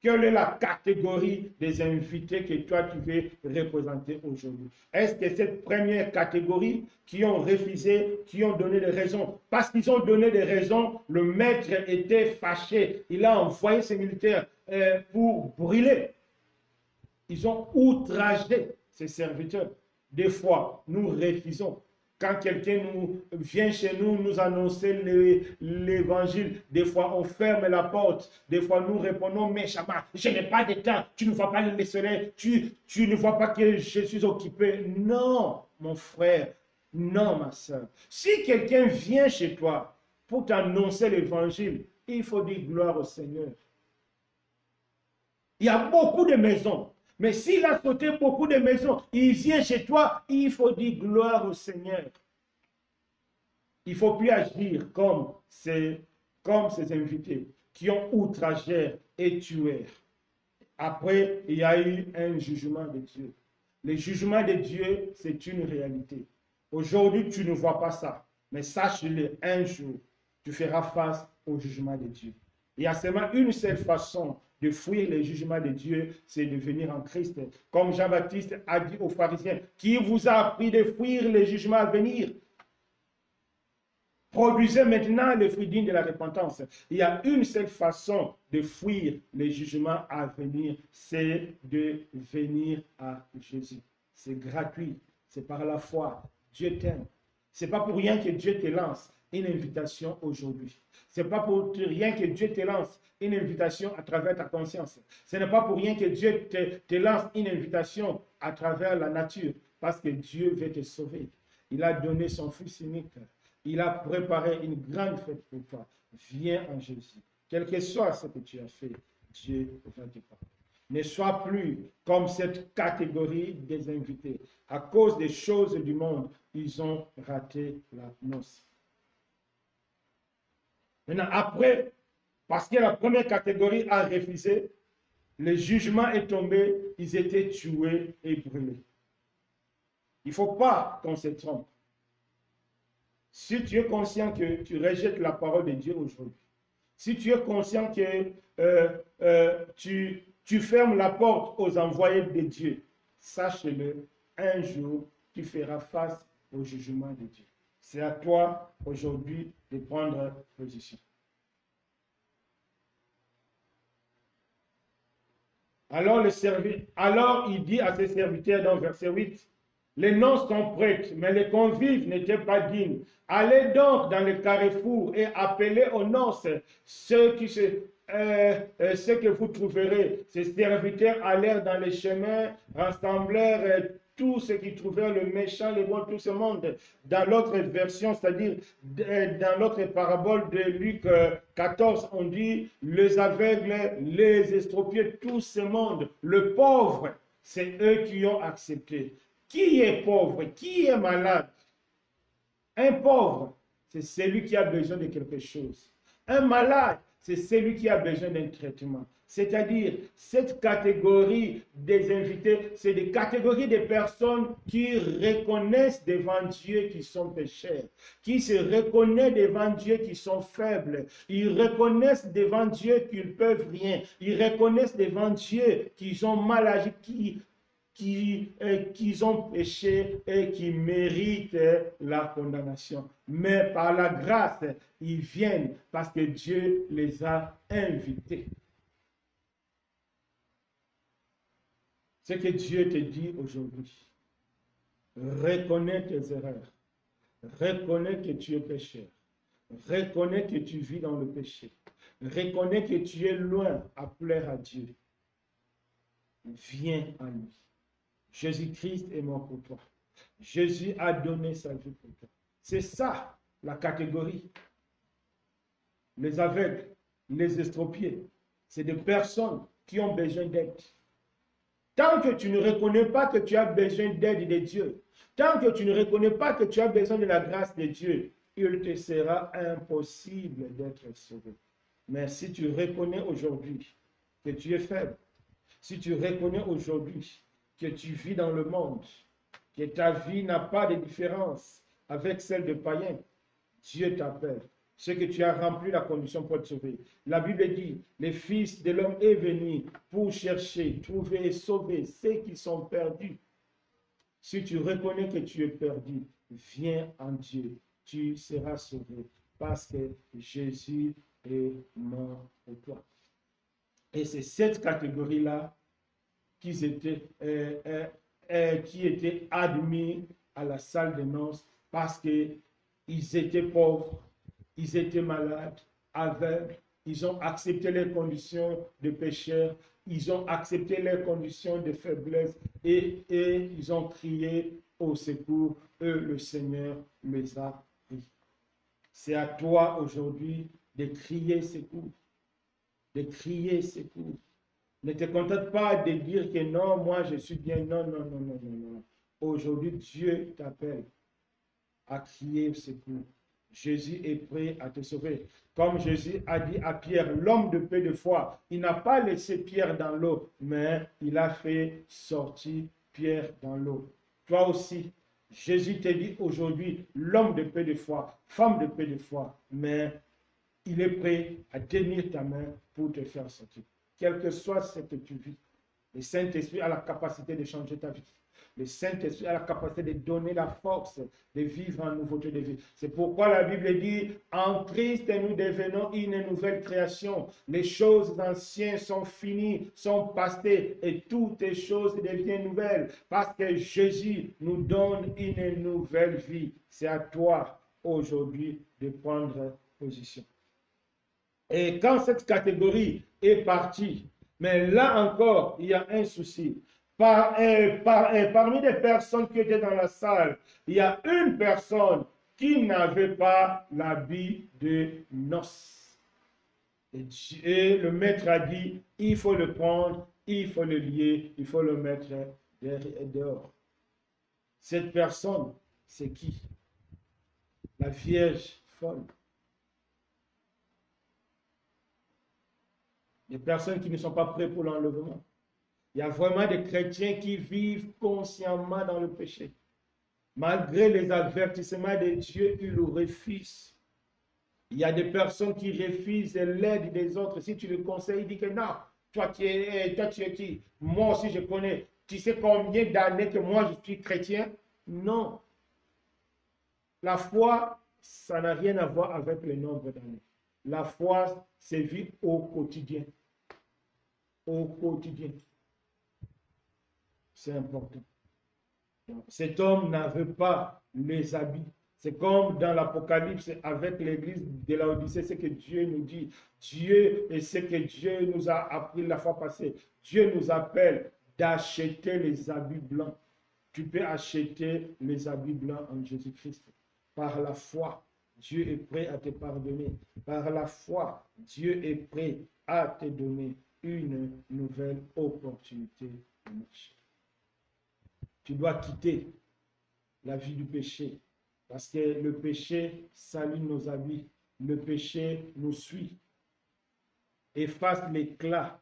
Quelle est la catégorie des invités que toi tu veux représenter aujourd'hui? Est-ce que cette première catégorie qui ont refusé, qui ont donné des raisons? Parce qu'ils ont donné des raisons, le maître était fâché. Il a envoyé ses militaires pour brûler. Ils ont outragé ses serviteurs. Des fois, nous refusons. Quand quelqu'un vient chez nous, nous annoncer l'évangile, des fois on ferme la porte, des fois nous répondons, mais Chama, je n'ai pas de temps, tu ne vois pas le soleil, tu ne vois pas que je suis occupé. Non, mon frère, non, ma soeur. Si quelqu'un vient chez toi pour t'annoncer l'évangile, il faut dire gloire au Seigneur. Il y a beaucoup de maisons. Mais s'il a sauté beaucoup de maisons, il vient chez toi, il faut dire gloire au Seigneur. Il ne faut plus agir comme ces invités qui ont outragé et tué. Après, il y a eu un jugement de Dieu. Le jugement de Dieu, c'est une réalité. Aujourd'hui, tu ne vois pas ça. Mais sache-le, un jour, tu feras face au jugement de Dieu. Il y a seulement une seule façon de fuir les jugements de Dieu, c'est de venir en Christ. Comme Jean-Baptiste a dit aux pharisiens, qui vous a appris de fuir les jugements à venir? Produisez maintenant les fruits dignes de la repentance. Il y a une seule façon de fuir les jugements à venir, c'est de venir à Jésus. C'est gratuit, c'est par la foi. Dieu t'aime. Ce n'est pas pour rien que Dieu te lance une invitation aujourd'hui. Ce n'est pas pour rien que Dieu te lance une invitation à travers ta conscience. Ce n'est pas pour rien que Dieu te lance une invitation à travers la nature, parce que Dieu veut te sauver. Il a donné son Fils unique. Il a préparé une grande fête pour toi. Viens en Jésus. Quel que soit ce que tu as fait, Dieu va te pardonner. Ne sois plus comme cette catégorie des invités. À cause des choses du monde, ils ont raté la noce. Maintenant, après, parce que la première catégorie a refusé, le jugement est tombé, ils étaient tués et brûlés. Il ne faut pas qu'on se trompe. Si tu es conscient que tu rejettes la parole de Dieu aujourd'hui, si tu es conscient que tu fermes la porte aux envoyés de Dieu, sache-le, un jour, tu feras face au jugement de Dieu. C'est à toi aujourd'hui de prendre position. Alors il dit à ses serviteurs dans verset 8, les noces sont prêtes, mais les convives n'étaient pas dignes. Allez donc dans les carrefours et appelez aux noces ceux que vous trouverez. Ces serviteurs allèrent dans les chemins, rassemblèrent tous ceux qui trouvèrent le méchant, le bon, tout ce monde. Dans l'autre version, c'est-à-dire dans l'autre parabole de Luc 14, on dit les aveugles, les estropiés, tout ce monde. Le pauvre, c'est eux qui ont accepté. Qui est pauvre? Qui est malade? Un pauvre, c'est celui qui a besoin de quelque chose. Un malade, c'est celui qui a besoin d'un traitement. C'est-à-dire, cette catégorie des invités, c'est des catégories de personnes qui reconnaissent devant Dieu qu'ils sont pécheurs, qui se reconnaissent devant Dieu qu'ils sont faibles. Ils reconnaissent devant Dieu qu'ils ne peuvent rien. Ils reconnaissent devant Dieu qu'ils ont mal agi, qu'ils ont péché et qui méritent la condamnation. Mais par la grâce, ils viennent parce que Dieu les a invités. Ce que Dieu te dit aujourd'hui, reconnais tes erreurs, reconnais que tu es pécheur, reconnais que tu vis dans le péché, reconnais que tu es loin à plaire à Dieu. Viens à lui. Jésus-Christ est mort pour toi. Jésus a donné sa vie pour toi. C'est ça la catégorie. Les aveugles, les estropiés, c'est des personnes qui ont besoin d'aide. Tant que tu ne reconnais pas que tu as besoin d'aide de Dieu, tant que tu ne reconnais pas que tu as besoin de la grâce de Dieu, il te sera impossible d'être sauvé. Mais si tu reconnais aujourd'hui que tu es faible, si tu reconnais aujourd'hui que tu vis dans le monde, que ta vie n'a pas de différence avec celle de païens, Dieu t'appelle. Ce que tu as rempli la condition pour te sauver. La Bible dit, le Fils de l'homme est venu pour chercher, trouver et sauver ceux qui sont perdus. Si tu reconnais que tu es perdu, viens en Dieu, tu seras sauvé parce que Jésus est mort pour toi. Et c'est cette catégorie-là qui étaient admis à la salle de noces parce qu'ils étaient pauvres, ils étaient malades, aveugles, ils ont accepté les conditions de pécheurs, ils ont accepté les conditions de faiblesse et ils ont crié au secours. Eux, le Seigneur les a pris. C'est à toi aujourd'hui de crier secours, de crier secours. Ne te contente pas de dire que non, moi je suis bien. Non, non, non, non, non, non. Aujourd'hui, Dieu t'appelle à crier secours. Jésus est prêt à te sauver. Comme Jésus a dit à Pierre, l'homme de peu de foi, il n'a pas laissé Pierre dans l'eau, mais il a fait sortir Pierre dans l'eau. Toi aussi, Jésus te dit aujourd'hui, l'homme de peu de foi, femme de peu de foi, mais il est prêt à tenir ta main pour te faire sortir. Quel que soit ce que tu vis, le Saint-Esprit a la capacité de changer ta vie. Le Saint-Esprit a la capacité de donner la force de vivre en nouveauté de vie. C'est pourquoi la Bible dit, en Christ, nous devenons une nouvelle création. Les choses anciennes sont finies, sont passées, et toutes les choses deviennent nouvelles. Parce que Jésus nous donne une nouvelle vie. C'est à toi, aujourd'hui, de prendre position. Et quand cette catégorie est partie, mais là encore, il y a un souci. Parmi les personnes qui étaient dans la salle, il y a une personne qui n'avait pas l'habit de noces. Et le maître a dit, il faut le prendre, il faut le lier, il faut le mettre dehors. Cette personne, c'est qui? La Vierge folle. Des personnes qui ne sont pas prêtes pour l'enlèvement. Il y a vraiment des chrétiens qui vivent consciemment dans le péché. Malgré les avertissements de Dieu, ils le refusent. Il y a des personnes qui refusent l'aide des autres. Si tu le conseilles, il dit que non, toi tu es qui? Moi aussi je connais. Tu sais combien d'années que moi je suis chrétien? Non. La foi, ça n'a rien à voir avec le nombre d'années. La foi, c'est vivre au quotidien. Au quotidien. C'est important. Donc, cet homme n'avait pas les habits. C'est comme dans l'Apocalypse avec l'église de Laodicée, c'est que Dieu nous dit. Dieu, et c'est que Dieu nous a appris la fois passée. Dieu nous appelle d'acheter les habits blancs. Tu peux acheter les habits blancs en Jésus-Christ. Par la foi, Dieu est prêt à te pardonner. Par la foi, Dieu est prêt à te donner une nouvelle opportunité de marcher. Tu dois quitter la vie du péché parce que le péché salit nos habits. Le péché nous suit. Efface l'éclat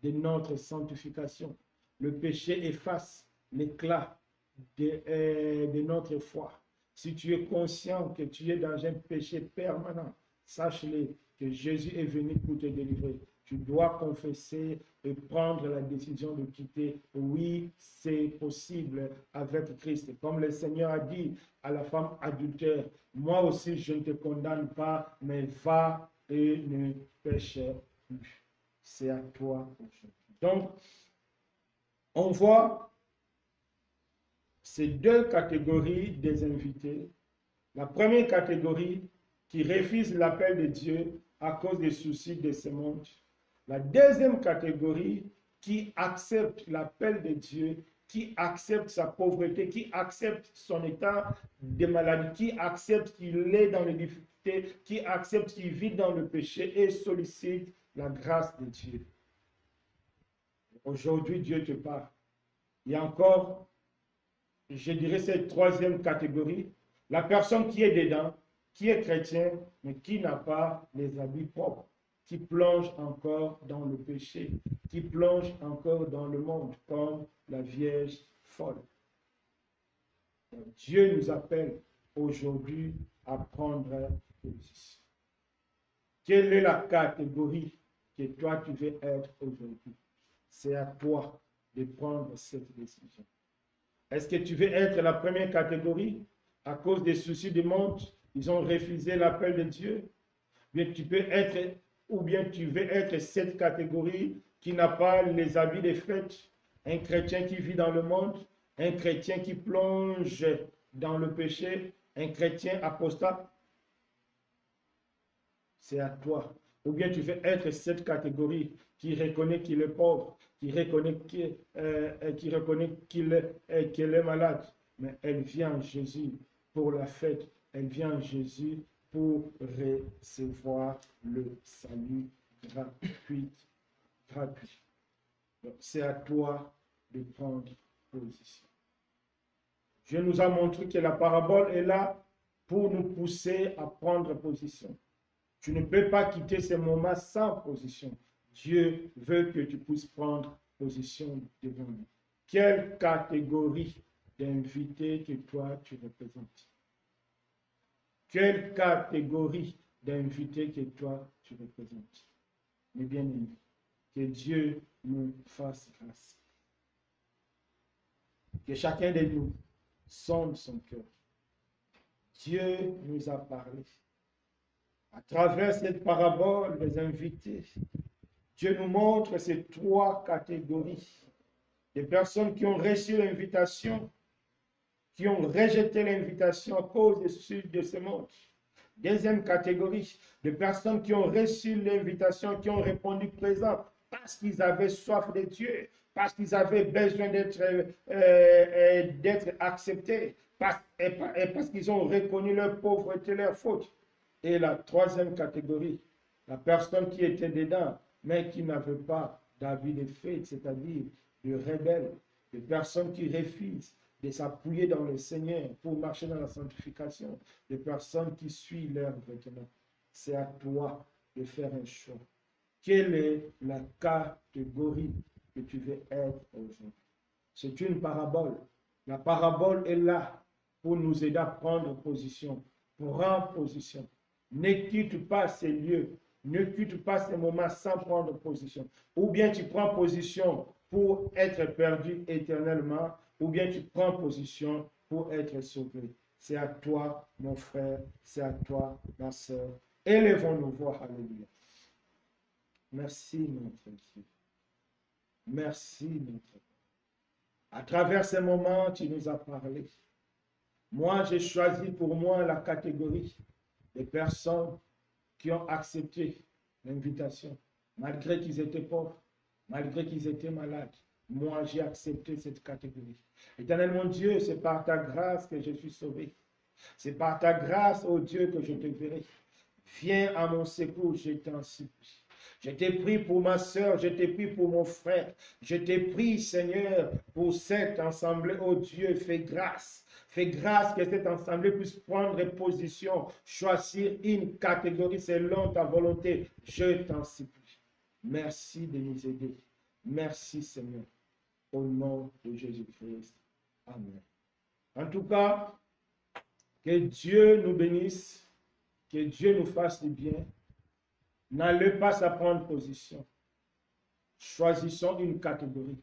de notre sanctification. Le péché efface l'éclat de notre foi. Si tu es conscient que tu es dans un péché permanent, sache-le que Jésus est venu pour te délivrer. Tu dois confesser et prendre la décision de quitter. Oui, c'est possible avec Christ. Comme le Seigneur a dit à la femme adultère, moi aussi je ne te condamne pas, mais va et ne pêche plus. C'est à toi aujourd'hui. Donc, on voit ces deux catégories des invités. La première catégorie qui refuse l'appel de Dieu à cause des soucis de ce monde. La deuxième catégorie qui accepte l'appel de Dieu, qui accepte sa pauvreté, qui accepte son état de maladie, qui accepte qu'il est dans les difficultés, qui accepte qu'il vit dans le péché et sollicite la grâce de Dieu. Aujourd'hui, Dieu te parle. Il y a encore, je dirais, cette troisième catégorie, la personne qui est dedans, qui est chrétien, mais qui n'a pas les habits propres. qui plonge encore dans le péché, qui plonge encore dans le monde, comme la Vierge folle. Dieu nous appelle aujourd'hui à prendre position. Quelle est la catégorie que toi tu veux être aujourd'hui? C'est à toi de prendre cette décision. Est-ce que tu veux être la première catégorie à cause des soucis du monde? Ils ont refusé l'appel de Dieu. Bien, tu peux être, ou bien tu veux être cette catégorie qui n'a pas les habits des fêtes, un chrétien qui vit dans le monde, un chrétien qui plonge dans le péché, un chrétien apostat. C'est à toi. Ou bien tu veux être cette catégorie qui reconnaît qu'il est pauvre, qui reconnaît qu'elle est malade, mais elle vient en Jésus pour la fête, elle vient en Jésus pour recevoir le salut gratuit. C'est à toi de prendre position. Je nous ai montré que la parabole est là pour nous pousser à prendre position. Tu ne peux pas quitter ce moment sans position. Dieu veut que tu puisses prendre position devant lui. Quelle catégorie d'invités que toi tu représentes? Quelle catégorie d'invités que toi tu représentes? Mes bien-aimés, que Dieu nous fasse grâce. Que chacun de nous sonde son cœur. Dieu nous a parlé. À travers cette parabole des invités, Dieu nous montre ces trois catégories. Des personnes qui ont reçu l'invitation, qui ont rejeté l'invitation à cause des soucis de ce monde. Deuxième catégorie, des personnes qui ont reçu l'invitation, qui ont répondu présent parce qu'ils avaient soif de Dieu, parce qu'ils avaient besoin d'être acceptés, parce qu'ils ont reconnu leur pauvreté, leur faute. Et la troisième catégorie, la personne qui était dedans, mais qui n'avait pas d'avis de fait, c'est-à-dire de rebelles, de personnes qui refusent de s'appuyer dans le Seigneur pour marcher dans la sanctification, de personnes qui suivent leurs vêtements. C'est à toi de faire un choix. Quelle est la catégorie que tu veux être aujourd'hui? C'est une parabole. La parabole est là pour nous aider à prendre position. Prends position. Ne quitte pas ces lieux. Ne quitte pas ces moments sans prendre position. Ou bien tu prends position pour être perdu éternellement, ou bien tu prends position pour être sauvé. C'est à toi, mon frère, c'est à toi, ma soeur. Élevons-nous voix, alléluia. Merci, notre Dieu. Merci, notre Dieu. À travers ces moments, tu nous as parlé. Moi, j'ai choisi pour moi la catégorie des personnes qui ont accepté l'invitation, malgré qu'ils étaient pauvres, malgré qu'ils étaient malades. Moi, j'ai accepté cette catégorie. Éternel mon Dieu, c'est par ta grâce que je suis sauvé. C'est par ta grâce, ô Dieu, que je te verrai. Viens à mon secours, je t'en supplie. Je t'ai pris pour ma soeur, je t'ai pris pour mon frère. Je t'ai pris, Seigneur, pour cette assemblée. Oh Dieu, fais grâce. Fais grâce que cette assemblée puisse prendre position, choisir une catégorie selon ta volonté. Je t'en supplie. Merci de nous aider. Merci, Seigneur. Au nom de Jésus-Christ. Amen. En tout cas, que Dieu nous bénisse, que Dieu nous fasse du bien. N'allez pas à prendre position. Choisissons une catégorie.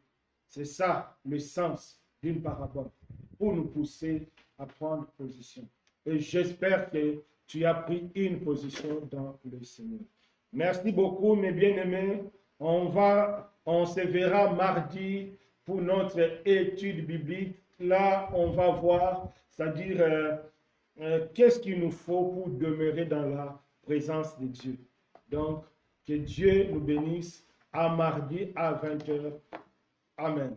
C'est ça le sens d'une parabole, pour nous pousser à prendre position. Et j'espère que tu as pris une position dans le Seigneur. Merci beaucoup, mes bien-aimés. On se verra mardi pour notre étude biblique. Là, on va voir, c'est-à-dire qu'est-ce qu'il nous faut pour demeurer dans la présence de Dieu. Donc, que Dieu nous bénisse à mardi à 20h. Amen.